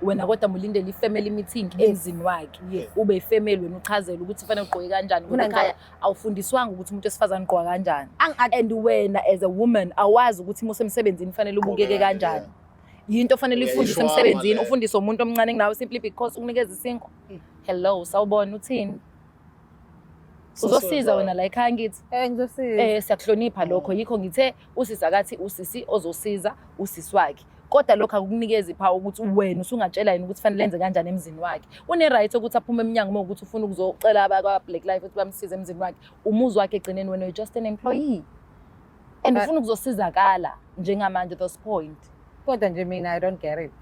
wena kodwa mulindele i-family meeting emzini wakhe ube ifamily wena uchazela ukuthi kufanele ugqoke kanjani ngoba ekhaya awufundiswanga ukuthi umuntu wesifazane ugqoka kanjani and wena as a woman awazi ukuthi uma usemsebenzini kufanele ubukeke kanjani yinto ofanele ifundise emsebenzini ufundise umuntu omncane kunawe simply because ukunikeza isinko hello sawubona uthini uzosiza wena la ekhaya ngithi ngizosiza siyakuhlonipha lokho yikho ngithe usisi akathi usisi ozosiza usisi wakhe kodwa lokho akukunikeza iphawu ukuthi wena usungatshela yini ukuthi fanele lenze kanjani emzini wakhe une right ukuthi aphume eminyango uma ukuthi ufuna ukuzocela abakwa Black Life ukuthi bamsize emzini wakhe umuzi wakhe egcineni wena just an employee and ufuna ukuzosizakala njengamanje at this point kodwa nje mina I don't get it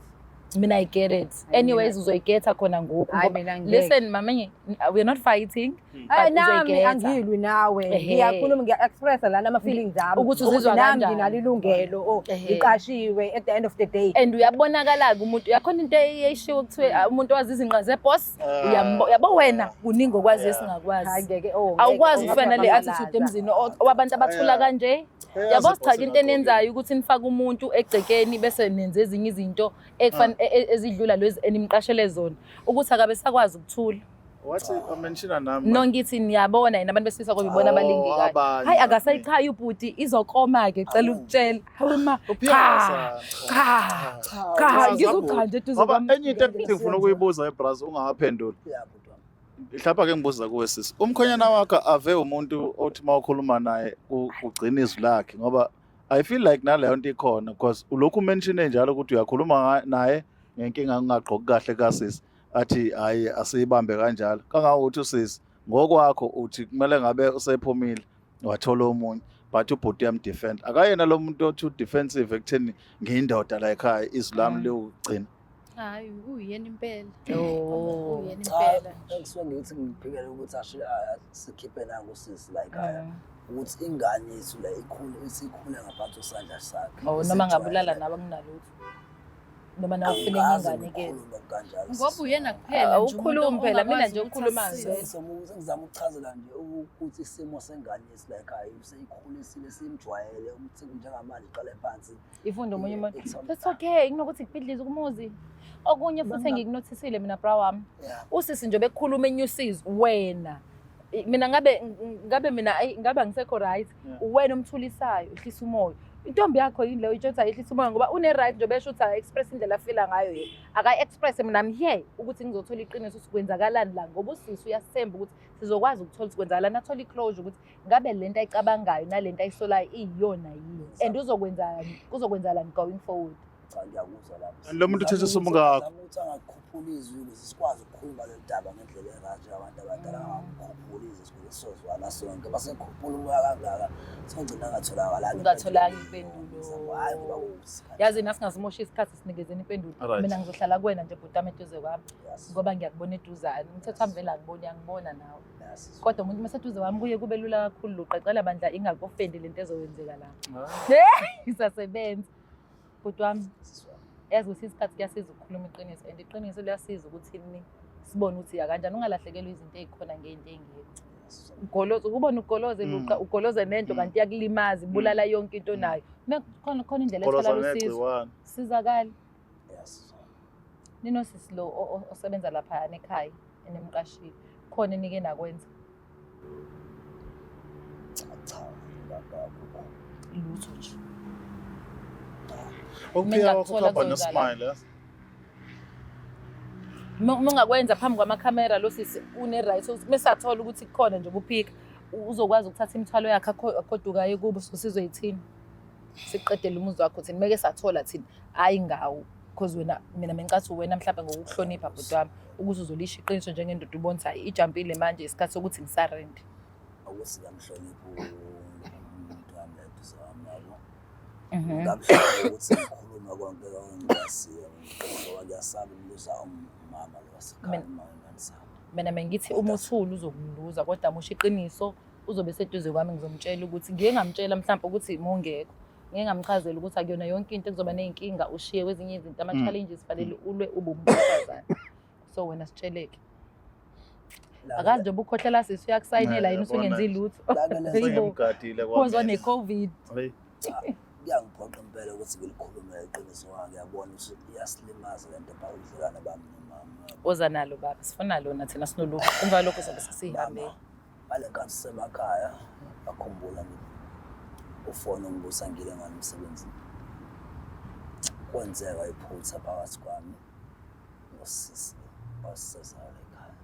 Mina I get it. Anyways uzoyigetha khona ngoku. Hayi, Ngoba- mina ngeke. Listen mama, we're not fighting. Hayi but nami uzoyigetha. angilwi nawe. Ehhe. Ngiyakhuluma ngiya-expressa lana ama-feelings ami. Ukuthi uzizwa nami kanjani. nginalo ilungelo. Oh, Ehhe. ngiqashiwe at the end of the day. And uyabonakala-ke umuntu yakhona into eyishiwo kuthiwe umuntu owazi izinqa zeboss yabo wena kuningi okwazi Hayi esingakwazi ngeke. Oh, awukwazi ngeke. ukufana le attitude emzini wabantu abathula kanje yabo sichaza into enenzayo ukuthi nifake umuntu egcekeni bese nenze ezinye izinto ezidlula lezi enimqashele zona ukuthi akabe sakwazi ukuthula Wathi mention nami. no ngithi niyabona yena abantu besifisa ngoba ibona abalingikayo abanye. hayi akasayichayi ubhuti izokoma-ke cela ukutshela hawe ma cha ngizochanje eduze Ngoba enye into engifuna ukuyibuza eBrazil ungakaphenduli. Mhlawumbe ke ngibuza kuwe sisi. Umkhonyana wakho ave umuntu othi mawukhuluma naye ugcina izwi lakhe ngoba I feel like naleyo nto ikhona because ulokhu mention njalo ukuthi uyakhuluma naye ngenkinga ngingaqoki kahle kasisi athi hayi asiyibambe kanjalo. Kangakuthi usisi ngokwakho uthi kumele ngabe usephumile wathola umunye but ubhuti yamdefend. Akayena lo muntu othi defensive ekutheni ngiyindoda la ekhaya izwi lami liwugcina. Hayi uyena impela. Oh. Uyena Cha, impela. engisuke ngithi ngiphikele ukuthi sikhiphe nangu sisi like ukuthi ingane yethu la ikhule ngaphansi kwesandla sakhe. Oh noma ngabulala nawe kunalutho noma nawe ufuna ingane ke Ngoba uyena kuphela nje awukhulumi phela mina nje ukhuluma nje Sengizama ukuchazela nje ukuthi isimo sengane yethu la ekhaya seyikhulisile simjwayele ukuthi njengamanje iqale phansi. ifunda omunye umuntu that's okay kunokuthi kubhidlize kumuzi okunye futhi engikunotisile mina bra wami usisi nje bekukhuluma enyusizi wena mina ngabe mina ngabe angisekho right uwena umthulisayo ehlisa umoya intombi yakho yini leyo itsho ukuthi ehlisa umoya ngoba une right nje besho ukuthi express indlela afila ngayo yena aka express mina I'm here ukuthi ngizothola iqiniso ukwenzakalani la ngoba usisi uyasemba ukuthi sizokwazi ukuthola ukwenzakalani athola iclosure ukuthi ngabe lento ayicabangayo nalento ayisolayo iyona yini and uzokwenzakalani going forward. Cha ngiyakuzwa lapho. Lo muntu uthethe somngakho. Ukuthi angakhuphula izwi ukuze sikwazi ukukhuluma le ndaba ngendlela ekanje abantu abadala angakhuphula izwi sozwana sonke basekhuphula umoya kangaka songcina ngatholakala Ungatholanga impendulo. hayi ngoba kusikhathi Yazi nasingazimosha isikhathi sinikezeni impendulo. Alright. Mina ngizohlala kuwena nje bhutama eduze kwami Yes. ngoba ngiyakubona eduzane. Umthetho wami vele angibona nawe. Yes. Kodwa umuntu maseduze wami kuye kube lula kakhulu uqaqela bandla ingakofendi lento ezowenzeka la. Isasebenza. Bhuti wami yazi ukuthi isikhathi kuyasiza ukukhuluma iqiniso and iqiniso liyasiza ukuthi sibone ukuthi kanjani ungalahlekelwa izinto ezikhona ngento engekho. Ugoloze ubone ugoloze ugoloze nento kanti yakulimaza ibulala yonke into nayo. Khona indlela ethola usizo. Sizakala. Yes. Nino sisi lo osebenza lapha ekhaya enemqashile. Khona enike nakwenza. Cha. Lutho nje. Ukuphila ukuhamba nesmile. Ungakwenza phambi kwamakhamera lo sisi une right mesathola ukuthi kukhona nje ubuphika uzokwazi ukuthatha imithwalo yakhe akhodukayo kubo sizoyithini siqedele umuzi wakho thina meke sathola thina hayi ngawo because mina mencathi wena mhlawumbe ngokuhlonipha bhuti wami ukuze uzolisha iqiniso njengendoda ubonisa ijampile manje isikhathi sokuthi ngisarende Ukuthi ngamhlonipha umuntu wami eduze wami yabo. Ngamhlonipha ukuthi ngikhuluma konke ngiyasiya ngoba ngiyasaba umluza umama lo wasekhaya mangani sami. mina mengithi umuthulu uzokumluza kodwa musha iqiniso uzobe seduze kwami ngizomtshela ukuthi ngiye ngamtshela mhlawumbe ukuthi mongekho ngeke ngamchazela ukuthi akuyona yonke into kuzoba nezinkinga ushiye kwezinye izinto ama challenges fanele ulwe ube umuntu so wena sitsheleke akazi nje ubukhohlela sisi uyakusayinela yini usungenzi lutho Ngimgadile konzwa ne-COVID Ngiyangiphoqa impela ukuthi ngilikhulume iqiniso wami ngiyabona ukuthi iyasilimaza lento phakathi bami nomama. oza nalo baba sifuna lona thina sinolutho emva lokho sobe sesihambe Bale nkathi semakhaya akhumbula ufone umbusa ngile ngani umsebenzi. Kwenzeka iphutha phakathi kwami nosisi wasesala ekhaya.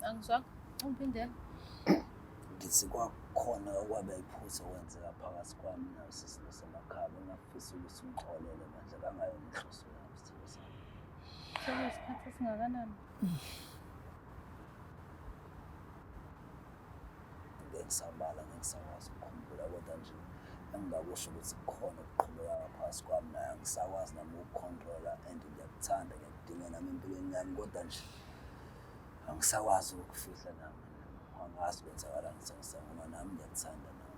Angizwanga. Ungiphindela. Ngithi kwakhona okwabe iphutha kwenzeka phakathi kwami nosisi nosemakhaya ngafisa ukuthi ngixolele manje kangayo inhloso yami sithole sami. Isikhathi esingakanani? Ngisabala ngisakwazi ukukhumbula kodwa nje engingakusho ukuthi kukhona ukuqhubeka ngaphakathi kwami naye angisakwazi nami ukucontrola and ngiyakuthanda ngiyakudinga nami empilweni yami kodwa nje angisakwazi ukufihla nami angazi kwenzakala ngisangoma nami ngiyakuthanda nami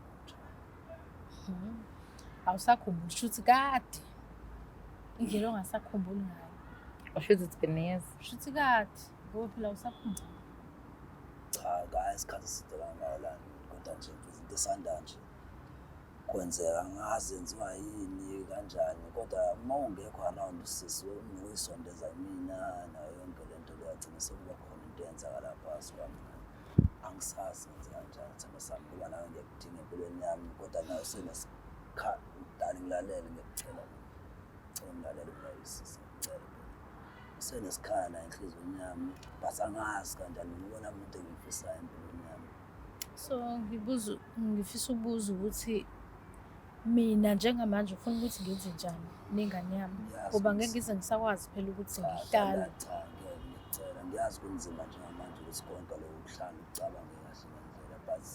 Awusakhumbuli shuthi kade indlela ongasakhumbuli ngayo. Ushuthi it's been years. Shuthi kade ngoba phela awusakhumbuli. Cha ka isikhathi eside kangaka kodwa nje izinto esanda nje kwenzeka ngazi enziwa yini kanjani kodwa uma ungekho around usisi uyisondeza mina nayo yonke lento leyagcina sekuba khona into eyenzakala phakathi kwami angisazi ngenze kanjani thanda sami kuba nawe ngiyakudinga empilweni yami kodwa nawe senesikhathi dali ngilalele ngiyacela ngilalele kulayisisi ngicela senesikhala enhlizweni yami base angazi kanjani ngibona umuntu engifisayo empilweni yami. So ngifisa ukubuza ukuthi mina njengamanje ufuna ukuthi ngenze njani nengane yami ngoba ngeke ngize ngisakwazi phela ukuthi ngihlale. Cha ngiyacela ngiyazi kunzima njengamanje ukuthi konke lokho kuhlala ucabange kahle ngendlela but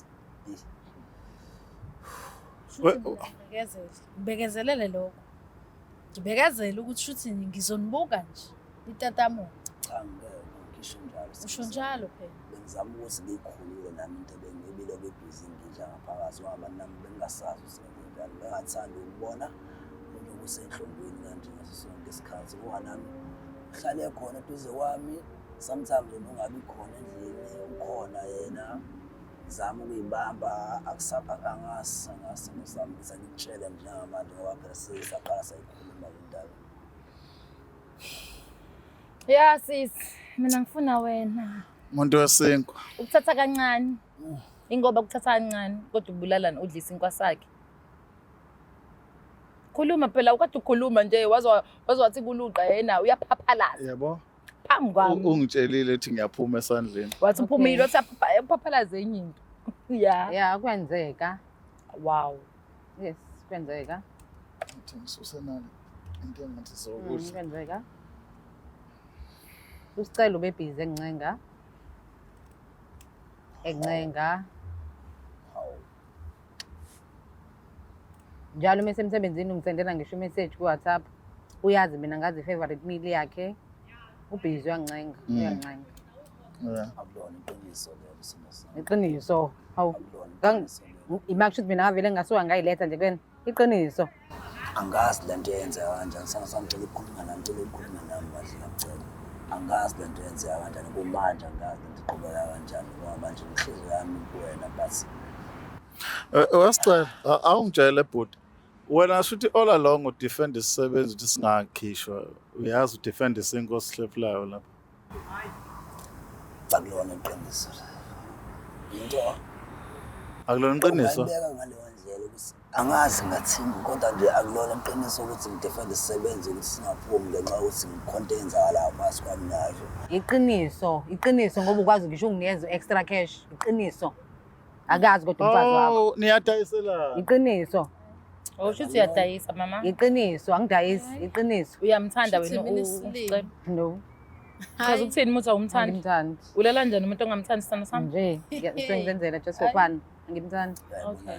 Ngibekezelele lokho. Ngibekezele ukuthi shuthi ngizonibuka nje litatamu. cha ngeke ngisho njalo. Usho njalo phela. Bengizama ukuthi ngikhulule nami into bengibile kubhizi ngidla ngaphakathi ngoba nami bengasazi ukuthi njani bengathanda ukubona into kusenhlungwini kanje ngaso sonke isikhathi ngoba nami uhlale khona eduze kwami sometimes ungabi khona endlini ukhona yena zama ukuyibamba angazi ngisami ngitshela njengamanje ngoba phela sesaqala sayikhuluma le ndaba. Ya sisi, mina ngifuna wena. Umuntu wesinko. Ukuthatha kancane. Ingoba ukuthatha kancane kodwa ubulalana udlisa inkwa sakhe. Khuluma phela ukade ukhuluma nje wathi kuluqa yena uyaphaphalaza. Yabo. Phambi kwami. Ungitshelile ukuthi ngiyaphuma esandleni. Wathi uphumile wathi aphaphalaze enye into. Ya kwenzeka. Wow. Yes, kwenzeka. Ngithi ngisuse nani into engathi sokudla. Kwenzeka. Usicela ube busy encenga. Njalo mase emsebenzini ungisendela ngisho message ku WhatsApp. Uyazi mina ngazi favorite meal yakhe. Ubhizi uyancenga, uyancenga. Yeah. Akubona iqiniso lelo sinasana. Iqiniso. Hawu. Akubona iqiniso lelo. Imakushuthi mina ngavele ngasuka ngayiletha nje kwena. Iqiniso. Angazi lento yenzeka kanjani sangisangicela ukukhuluma nami ngicela ukukhuluma nami kahle ngicela. Angazi lento yenzeka kanjani kumanje angazi lento iqhubeka kanjani ngoba manje inhliziyo yami kuwena but Wasicela awungitshele bhuti. Wena shuthi all along udefend isisebenzi ukuthi singakhishwa. Uyazi udefend isinko sihlephulayo lapha. akulona iqiniso. Into Akulona iqiniso. ngibeka ngaleyo ndlela ukuthi angazi ngathini kodwa nje akulona iqiniso ukuthi ngidefend isisebenzi ukuthi singaphumi ngenxa yokuthi ngikhonto enzakalayo phakathi kwami nayo. Iqiniso ngoba ukwazi ngisho unginikeza extra cash. Iqiniso. Akazi kodwa umfazi wakho. Oh, niyadayisela. Iqiniso. Ushuthi uyadayisa mama. Iqiniso, angidayisi, iqiniso. Uyamthanda Shuthi wena mina usicela. No. Chaza ukuthini umuntu awumthandi? Angimthandi. Ulala njani umuntu ongamthandi sithando sami? Nje, ngiyenzela just for fun. Angimthandi. Okay.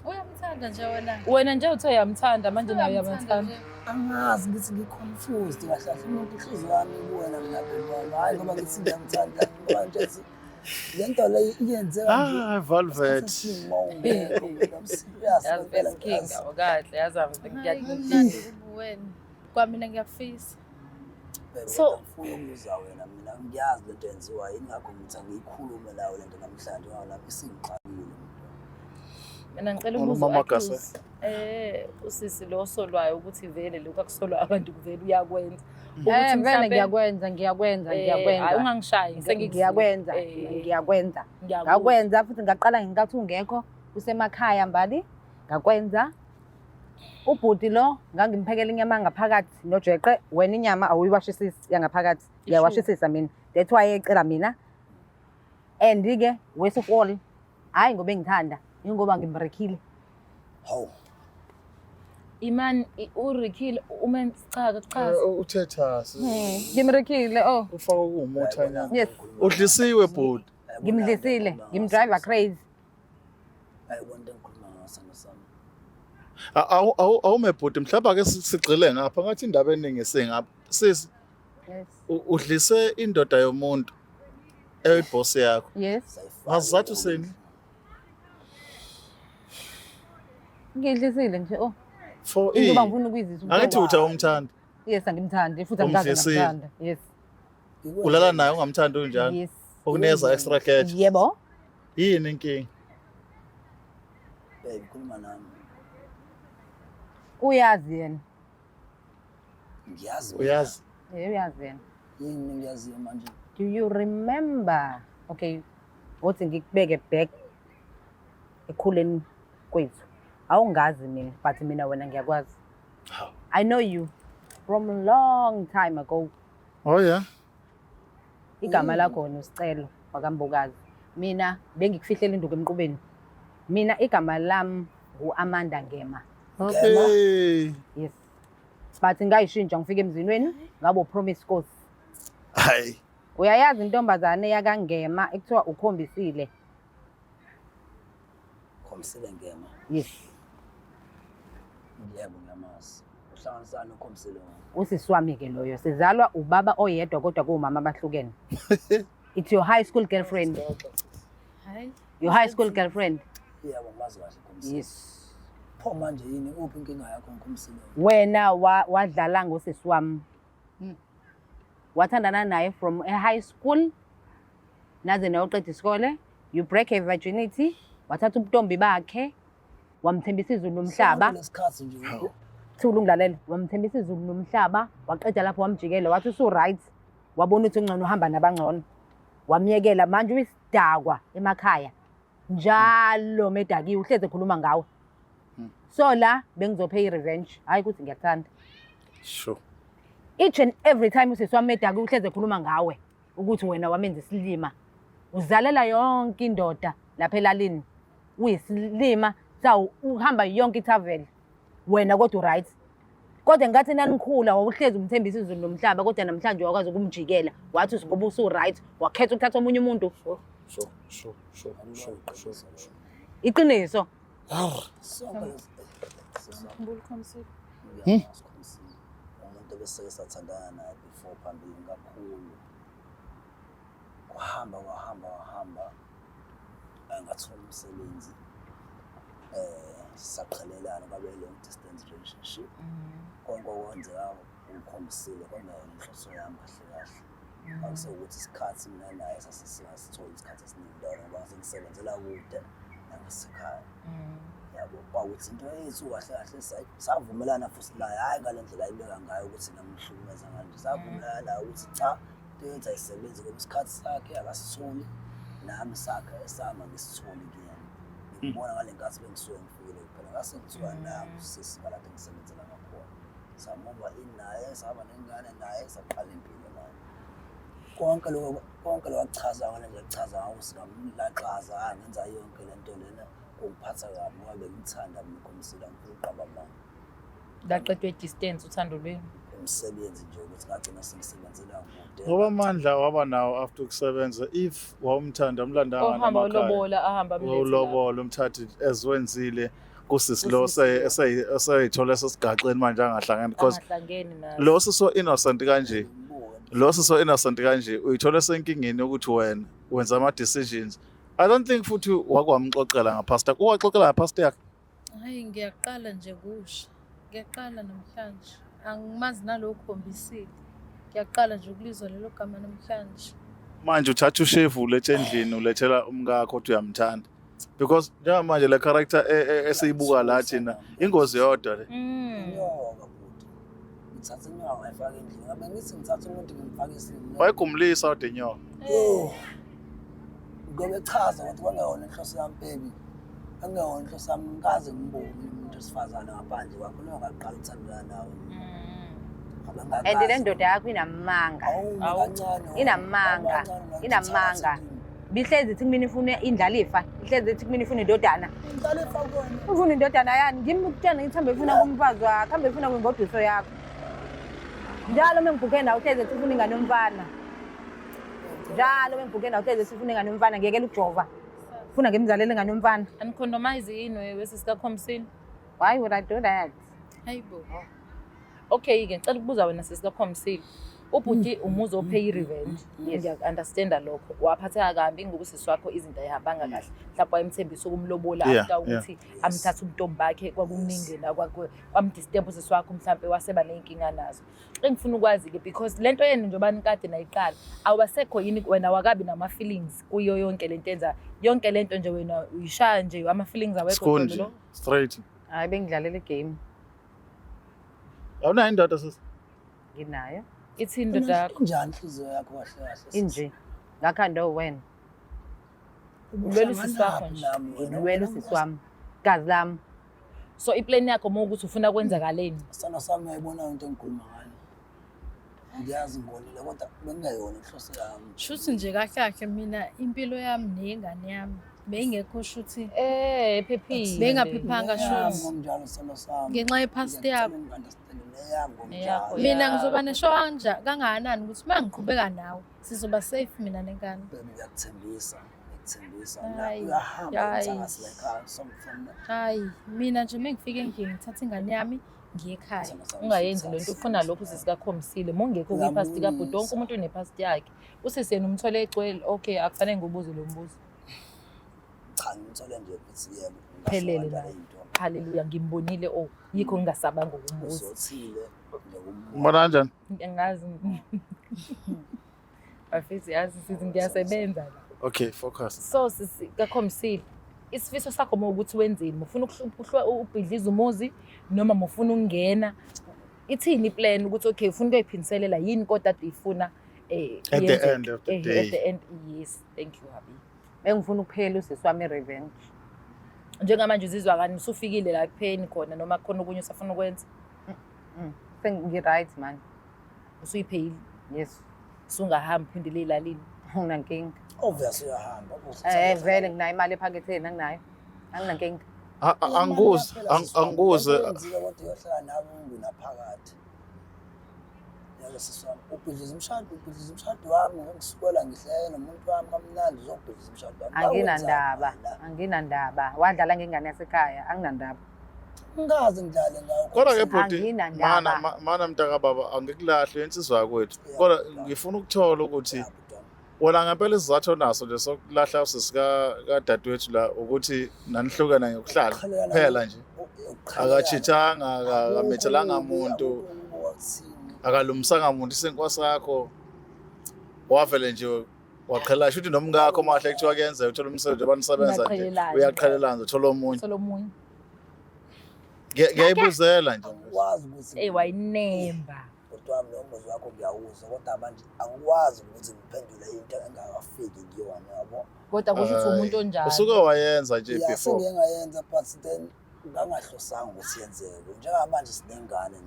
Uyamthanda nje wena. Wena nje uthe uyamthanda manje nawe uyamthanda. Angazi ngithi ngi-confused kahle kahle umuntu inhliziyo yami kuwena mina phela hayi ngoba ngithi ngiyamthanda manje lento le iyenzeka Velvet. Yazi vele inkinga okahle yazi Ngiyamthanda kuwena. Kwamina ngiyafisa. So- ufuna ukuza wena mina ngiyazi lento yenziwa yini ngakho ngithi ngiyikhulume nawe lento namhlanje ngoba lapho isingixakile. mina ngicela Wena ukubuza umama Gase. u-Accuse. Usisi lo osolwayo ukuthi vele lokhu akusolwa abantu kuvele uyakwenza. Ukuthi Vele mhlampe- ngiyakwenza. Hayi ungangishayi Ngiyakwenza. Ngakwenza futhi ngaqala ngenkathi ungekho usemakhaya mbali. Ngakwenza. Ubhuti lo ngangimphekela inyama ngaphakathi nojeqe wena inyama awuyiwashisisi yangaphakathi. Ngiyawashisisa mina. That's why ecela mina. And ke worst of all hayi ngoba ngithanda ingoba ngimrekile. Hawu Imani uRikhile umen chaza. Uthetha. Ngimrekile oh. Ufaka umutha nyama. Yes. Udlisiwe bhuti. Ngimdlisile, ngimdriver crazy. ayibona into engikhuluma ngaso sami. Awumebhuti mhlawumbe ake sigxile ngapha ngathi indaba eningi singapha. Sisi Yes. udlise indoda yomuntu eyiboss yakho. Yes. Ngazathu sini? Ngidlisile nje. Oh, For ngoba ngifuna ukuyizisa. Angithi uthi awumthandi. Yes, angimthandi futhi angikaze Umdlisile. ngamthanda. Yes. Ulala naye ungamthandi unjalo. Yes. Ukuneza extra cash. Yebo. Yini inkingi? Baby khuluma nami. Uyazi yena. Ngiyazi. Uyazi? Uyazi yena. Yini ngiyaziyo manje? Do you remember? Okay. Wothi ngikubeke back ekhuleni kwethu. Awungazi mina, but mina wena ngiyakwazi. Hawu. I know you from a long time ago. Oh yeah. Igama lakho noSicelo wakambokazi. Mina bengikufihlela induku emqubeni. Mina igama lami uAmanda Ngema. Okay. Yes. But ngayishintsha ngifike emzinweni ngabo promise course. Hayi. Uyayazi intombazane yakangema ekuthiwa ukhombisile. Khomisile Ngema. Yes. Yebo ngiyamazi. Uhlanganisana nokhomisile wami. Usisi wami ke loyo. Sizalwa ubaba oyedwa kodwa kuumama abahlukene. It's your high school girlfriend. Hayi. Your high school girlfriend. Yebo ngimazi kahle khomisile. Yes. Pho manje yini uphi inkinga yakho ngokhomisile? Wena wadlala ngosisi wami. Wathandana naye from a high school. Naze nayoqeda isikole. You break her virginity. Wathatha ubuntombi bakhe. Wamthembisa izulu nomhlaba. Lesikhathi nje. Thula ungilalela. Wamthembisa izulu nomhlaba. Waqeda lapho wamjikela. Wathi usu right. Wabona ukuthi ungcono uhamba nabangcono. Wamyekela manje uyisidakwa emakhaya. Njalo medakiwe uhleze ekhuluma ngawe. So la bengizopay i-revenge. Hayi ukuthi ngiyakuthanda. Sure. Each and every time usisi wami medakiwe uhleze ekhuluma ngawe ukuthi wena wamenza isilima. Uzalela yonke indoda lapha elalini. Uyisilima sawu uhamba yonke itravel. Wena kodwa right. Kodwa ngathi nanikhula wawuhlezi umthembisa izulu nomhlaba kodwa namhlanje wakwazi ukumjikela. Wathi ngoba usu right wakhetha ukuthatha omunye umuntu. Sure. Iqiniso. Ngikhumbula ukhomsile. Umuntu obeseke sathandana naye before phambili kakhulu. Wahamba. Angathola umsebenzi. Saqhelelana kwabe long distance relationship. Konke okwenzeka ukhomisile kodwa inhloso yami kahle. Akusekuthi isikhathi mina naye sasisithola isikhathi esiningi ngoba sengisebenzela kude nangasekhaya. Yabo kwawuthi into ethu kahle savumelana futhi la hayi ngalendlela ayibeka ngayo ukuthi namhlukumeza kanje savumelana ukuthi cha into ayisebenzi ngoba isikhathi sakhe akasitholi nami sakhe esama ngisitholi kuyena. Ngibona ngale nkathi bengisuke ngifikile kuphela ngasekuthiwa nami sisi ngalapho ngisebenzela ngakhona. Samova inaye saba nengane naye saqala impilo naye. Konke lokho wachaza ngale nje chaza ngawo singamlaxaza ngenza yonke lento lena ukuphatha kabi ngoba bengithanda umkhomisile ngikuqaba manje. Daqedwe distance uthando lwenu. Umsebenzi nje ukuthi ngagcina sengisebenzela kude. Ngoba amandla waba nawo after ukusebenza if wawumthanda umlandanga Ohamba ulobola ahamba mlethe. ulobola umthathi eziwenzile kusisi lo esayithola sesigaxeni manje angahlangani because lo so innocent kanje. Lo so innocent kanje uyithola senkingeni ukuthi wena wenza ama decisions. I don't think futhi wakwamxoxela ngapastor. Uwaxoxela ngapastor yakhe. Hayi ngiyaqala nje kusho. Ngiyaqala namhlanje. Angimazi nalokho khombisile. Ngiyaqala nje ukulizwa lelo gama namhlanje. Manje uthatha ushevu ulethe endlini ulethela umkakho uthi uyamthanda. Because njengamanje le character esiyibuka la thina ingozi yodwa le. Inyoka futhi. Ngithatha inyoka ngifaka endlini. Ngabe ngithi ngithatha umuntu ngimfaka esini. Wayegumlisa ude inyoka. Ngoba echaza ukuthi kwangeyona inhloso yami baby. Angeyona inhloso yami ngikaze ngibone umuntu osifazana ngaphandle kwakho lo ngaqala ukuthandana nawe. And le ndoda yakho inamanga. Inamanga. Bihlezi ithi kumina ifuna indlalifa. Ihlezi ithi kumina ifuna indodana. Indlalifa kona. Ufuna indodana yani ngimukutshela ngithi hambe ufuna kumfazi wakho, hambe ufuna kwingoduso yakho. Njalo mengibhuke nawe uhlezi ethi ufuna ingane yomfana. Njalo mengibhuke nawe uhlezi ethi ufuna ingane yomfana ngiyekela ukujova. Ufuna ngimzalele ingane yomfana. Anicondomize yini wesisi kaKhomisile? Why would I do that? Hayibo. Okay-ke ngicela ukubuza wena sisikaKhomsile. Ubhuti umuzi opay revenge. Ngiya-understanda lokho. Waphatheka kabi ngoba usisi wakho izinto ayihambanga kahle. Mhlawumbe wayemthembisa ukumlobola after ukuthi amthathe ubuntombi bakhe kwakuningi la kwamdisturb usisi wakho mhlawumbe waseba ney'nkinga nazo. Engifuna ukwazi-ke because lento yenu njengoba nikade nayiqala awubasekho yini wena wakabi nama-feelings kuyo yonke lento enza yonke lento nje wena uyishaya nje ama-feelings awekho Skonje, straight. Hayi bengidlalela igame. Awunayo indoda sisi? Nginayo. Ithi indoda yakho. Injani inhliziyo yakho kahle kahle? Inje. Ngakhanda wena. Ulwela usisi wakho nje. Ulwela usisi wami. Gazi lami. So iplan yakho ukuthi ufuna kwenzakaleni. Sana sami uyayibona into engikhuluma ngayo. Ngiyazi ngibonile kodwa bengingayona inhloso yami. Shuthi nje kahle kahle mina impilo yami neyengane yami beyingekho shuthi Phephile. bengaphephanga shuthi Ngomnjalo sana sami. ngenxa yepast yakho. Ngiyakho. Mina ngizoba neshowa kangakanani ukuthi mangiqhubeka nawe sizoba safe mina nengane. Ngiyakuthembisa. Hayi, Uyahamba hayi. ekhaya somfuna. Hayi mina nje mengifika endlini ngithatha ingane yami ngiye ekhaya. Ungayenzi lento ufuna lokho sisikaKhomsile mongekho kwipasti kabhuti wonke umuntu unepasti yakhe. Usisi yena umthole egcwele okay akufanele ngibuze lo mbuzo. Cha ngithole nje ukuthi yebo. Phelele la. Haleluya ngimbonile yikho ngingasabanga ukumbuza. Uzothile Ubona kanjani? Ngiyazi. Afisi yazi sithi ngiyasebenza la. Okay, focus. So sisikaKhomsile isifiso sakho ukuthi wenzeni ufuna ubhidliza umuzi noma ufuna ukungena ithini iplan ukuthi okay ufuna ukuyiphiniselela yini kodwa uyifuna At the end of the day. At the end yes thank you habi Bengifuna ukuphela usisi wami revenge. njengamanje uzizwa kani usufikile la kupheni khona noma khona okunye usafuna ukwenza Sengi-right man. usuyipheyile Yes. sungahambi phindile ilalini Anginankinga. obviously uyahamba. Vele nginayo imali ephaketheni anginayo. Anginankinga. Anguze Kodwa uyohlala nawe ungunaphakathi. Yabo siswami ubhidliza umshado wami ngisukela ngihlele nomuntu wami kamnandi uzobhidliza umshado wami. Anginandaba. Wadlala ngengane yasekhaya, anginandaba. Ngazi ngidlale ngayo. kodwa ke bhuti Anginandaba. mana mntaka baba angikulahle insizwa kwethu kodwa ngifuna ukuthola ukuthi wona ngempela isizathu naso nje sokulahla usisika kadadewethu la ukuthi nanihlukana ngokuhlala kuphela nje akachithanga akamethelanga umuntu akalumsanga umuntu isenkosi yakho wavele nje waqhela shuthi nomngakho mahle kuthiwa kuyenza uthola umsebenzi abanisebenza nje uyaqhelelana nje uthola omunye solomunye ngiyayibuzela nje Wazi ukuthi wayinemba kodwa wami lo mbuzo wakho ngiyawuzwa kodwa manje angikwazi ukuthi ngiphendule into engakafiki kuyona yabo. kodwa kusho ukuthi umuntu onjani usuke wayenza nje before Sengiyengayenza but then ngangahlosanga ukuthi yenzeke njengamanje sinengane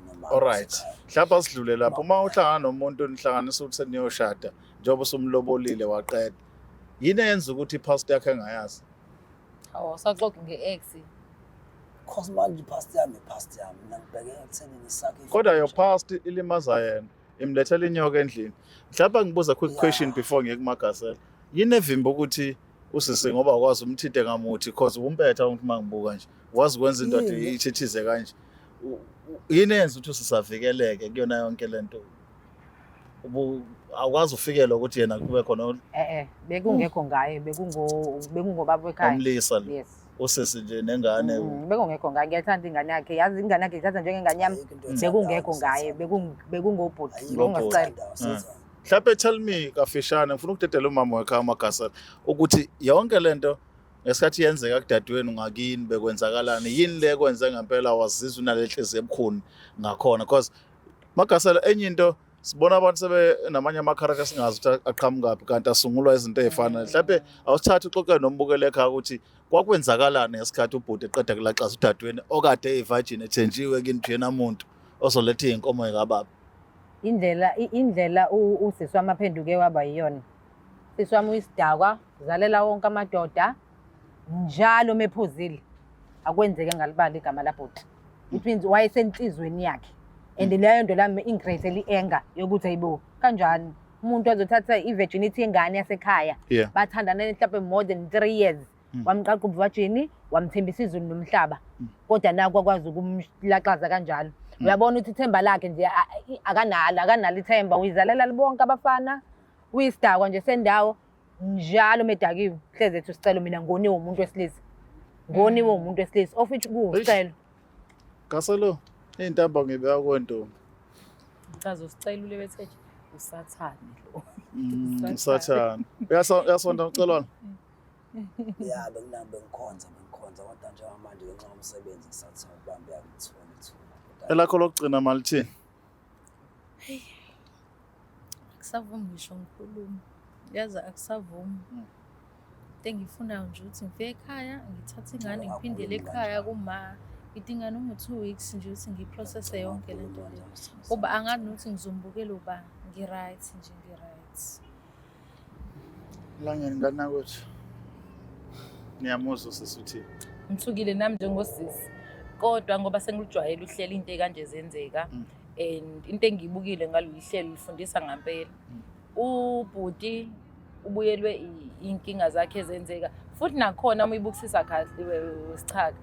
noma. alright mhlawumbe sidlule lapho uma uhlangana nomuntu nihlanganisa ukuthi niyoshada njengoba usumlobolile waqeda yini eyenza ukuthi ipast yakhe engayazi saxoxa nge-ex Cause manje past yami mina ngibheke ekuthenini sakhe. kodwa your past ilimaza yena imlethela inyoka endlini mhlawumbe ngibuza quick question before ngiye kumagasela yini evimba ukuthi usisi ngoba akwazi umthinte ngamuthi because umpetha ukuthi mangibuka nje wazi kwenza into ithithize kanje yini yenza ukuthi usisavikeleke kuyona yonke lento awukwazi ufikela ukuthi yena kube khona Bekungekho ngaye, bekungobaba wekhaya. umlisa Yes. usisi nje nengane Bekungekho ngaye, ngiyayithanda ingane yakhe. Yazi ingane yakhe ithatha njengengane yami. Bekungekho ngaye, bekungobhuti. Bekungasicela. mhlawumbe tell me kafishane ngifuna ukudedela umama wakhe amagasela ukuthi yonke lento ngesikhathi yenzeka kudadweni ngakini bekwenzakalani yini le kwenze ngempela wazizwa unalehlezi ebukhuni ngakhona because magasela enye into sibona abantu sebe namanye ama-character singazi ukuthi aqhamukaphi kanti asungulwa izinto ezifana mhlawumbe awusithathe uxoxe nombukele ekhaya ukuthi kwakwenzakalani ngesikhathi ubhuti eqeda kulaxaza udadweni okade eyivirgin ethenjiwe kini yena muntu ozoletha iy'nkomo zikababa Indlela usisi wami aphenduke waba yiyona. Sisi wami uyisidakwa, zalela wonke amadoda. Njalo mephuzile. Akwenzeke ngalibali igama labhuti. It means wayesenhlizweni yakhe. And leyo nto lami ingicreate anger yokuthi ayibo kanjani umuntu azothatha ivirginity yengane yasekhaya. Bathandana mhlawumbe more than 3 years. Wamqaqa uvirgin wamthembisa izulu nomhlaba kodwa naku akwazi ukumlaxaza kanjalo. Uyabona ukuthi ithemba lakhe nje akanalo ithemba, uyizalela libonke abafana, uyisidakwa nje sendawo njalo medakiwe. Hleze ethi sicelo mina ngoniwe umuntu wesilisa. Ngoniwe umuntu wesilisa ofithi kuwucelo. Gaselo intamba ngibeka kwentombi. Chaza usicela ule bethi usathane lo. Sathana. Uyasonda ucelwana? Ya bengikhonza kodwa njengamanje ngenxa yomsebenzi ngisathi ngibambe yakuthola ithuba. Elakho lokugcina malithini? Akusavumi ngisho ngikhuluma. Yazi akusavumi. Into engiyifunayo nje ukuthi ngifike ekhaya, ngithathe ingane ngiphindele ekhaya kuma. Ngidinga noma 2 weeks nje ukuthi ngiyiprocesse yonke lento le. Kuba angazi ukuthi ngizombukela uba ngi-right nje ngi-right. Langeni nganakuthi. Niyamuzwa sisuthi. Ngithukile nami njengosisi. Kodwa ngoba sengilujwayele uhlela into ekanje zenzeka and into engiyibukile ngalolu hlelo lifundisa ngempela. Ubhuti ubuyelwe inkinga zakhe ezenzeka futhi nakhona uma uyibukisisa kahle wesichaka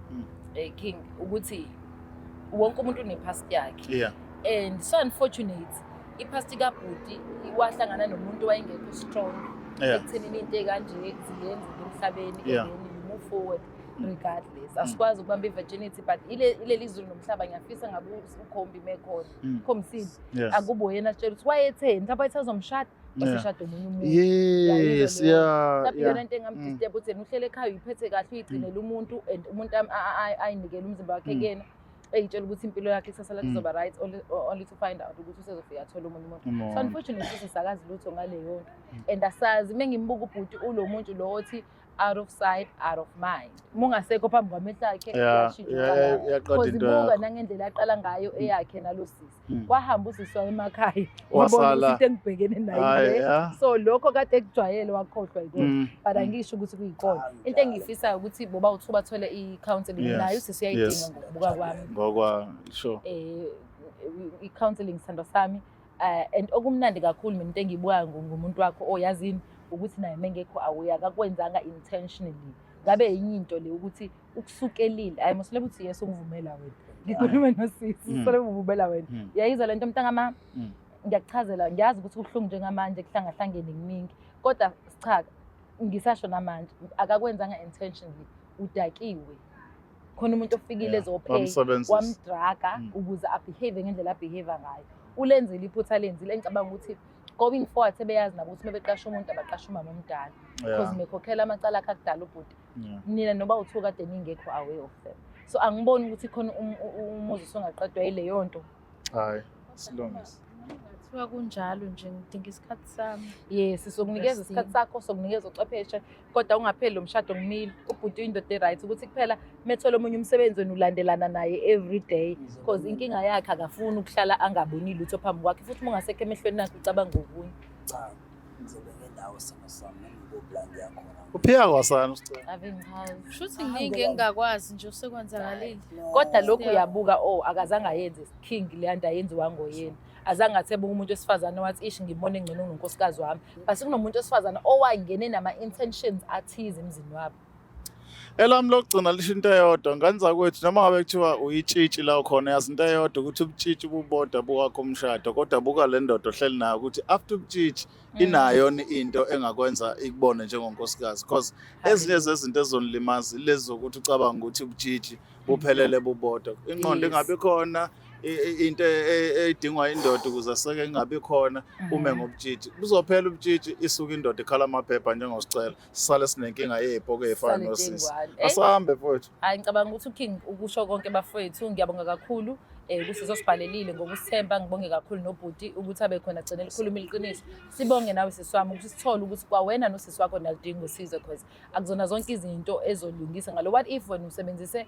King ukuthi wonke umuntu unepast yakhe. Yeah. And so unfortunate ipast kaBhuti wahlangana nomuntu wayengekho strong ekuthenini into ekanje ziyenze emhlabeni and move forward regardless. Asikwazi ukubamba ivirginity but ile izulu nomhlaba ngiyafisa ngabe ukhombi mekhona. Khomsini akubo yena sitshela ukuthi wayetheni lapho ethazomshada waseshada umunye umuntu. Yes, yeah. Lapho yona into engamdisturb ukuthi uhlele ekhaya uyiphethe kahle uyigcinele umuntu and umuntu ayinikele umzimba wakhe kuyena. Eyitshela ukuthi impilo yakhe kusasa lakhe izoba right only to find out ukuthi usezofika athola umunye umuntu. So unfortunately sisakazi lutho ngale yonto and asazi mengimbuka uBhuti ulo muntu lo othi out of sight out of mind. Mungasekho phambi kwamehlo akhe yaqeda into yakhe nangendlela aqala ngayo eyakhe nalosisi. Kwahamba usiswa emakhaya wasala into engibhekene nayo. So lokho kade ekujwayele wakhohlwa yikho but angisho ukuthi kuyikona. Into engiyifisayo ukuthi boba uthuba thole i-counseling nayo usisi uyayidinga ngokubuka kwami. Ngokwa sure. I-counseling sando sami and okumnandi kakhulu mina into engiyibuka ngumuntu wakho oyazini ukuthi naye mengekho awuya akakwenzanga intentionally. Ngabe yinye into le ukuthi ukusukelile hayi mosile ukuthi yeso ngivumela wena. Ngikhuluma nosisi sole ngivumela wena. Yayiza lento mntangama ngiyakuchazela ngiyazi ukuthi kuhlungu njengamanje kuhlangahlangene kuningi kodwa sichaka ngisasho namanje akakwenzanga intentionally udakiwe. Khona umuntu ofikile ezopay wamdraga ukuze abehave ngendlela abehave ngayo. Ulenzile iphutha lenzile engicabanga ukuthi going forward sebeyazi nabo ukuthi mebeqasha umuntu abaqasha umama omdala because mekhokhela amacala akhe akudala uBhuti. Nina noba uthuka kade ningekho aware of them. So angiboni ukuthi khona umuzi ongaqedwa ile yonto. Hayi silungisa. Kuthiwa kunjalo nje ngidinga isikhathi sami. Yes, sokunikeza isikhathi sakho sokunikeza ucwepheshe kodwa ungapheli lo mshado ngimile. uBhuti uyindoda eright ukuthi kuphela methola omunye umsebenzi onulandelana naye every day because inkinga yakhe akafuni ukuhlala angaboni lutho phambi kwakhe futhi mungasekho emehlweni nakho ucabanga ngokunye. Cha, ngizobe ngendawo sami ngiboplan yakho. Uphika kwasana usicela. Ave ngichazi. Shuthi ngike engakwazi nje usekwenzakalile. Kodwa lokhu uyabuka akazange ayenze King le nto ayenziwa ngoyena. Azange athebe umuntu wesifazane wathi ishi ngibone engcono ngonkosikazi wami. Base kunomuntu wesifazane owayengene nama intentions athize emzini wabo. Elami lokugcina lisho into eyodwa nganza kwethu noma ngabe kuthiwa uyitshitshi la khona yazi into eyodwa ukuthi ubutshitshi buboda bukwakho umshado kodwa buka le ndodo ohleli nayo ukuthi after ubutshitshi inayo into engakwenza ikubone njengonkosikazi because ezinye zezinto ezonilimaza lezi zokuthi ucabanga ukuthi ubutshitshi buphelele buboda ingqondo engabe khona into edingwa indoda ukuze seke ingabe khona ume ngobutshitshi buzophela ubutshitshi isuka indoda ikhala amaphepha njengosicela sisale sinenkinga yezibhoko ezifana nosisi asahambe mfowethu. Hayi ngicabanga ukuthi uKing ukusho konke bafowethu ngiyabonga kakhulu ukuthi sizosibhalelile ngokusithemba ngibonge kakhulu noBhuti ukuthi abe khona agcine likhuluma iqiniso. Sibonge nawe siswami ukuthi sithole ukuthi kwawena nosisi wakho nalidinga usizo because akuzona zonke izinto ezolungisa ngalo what if wena usebenzise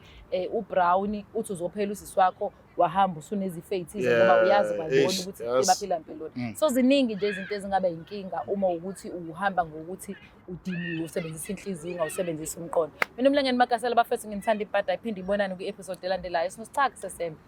uBrown uthi uzophela usisi wakho wahamba usunezifo ezithize ngoba uyazi bayibona ukuthi ebaphila empilweni. So ziningi nje izinto ezingaba inkinga uma ukuthi uhamba ngokuthi udiniwe usebenzisa inhliziyo ungawusebenzisa umqondo. Mina umlengeni Makasela bafethu ngimthanda iPata iphinde ibonane ku-episode elandelayo sinosithaka sesembe.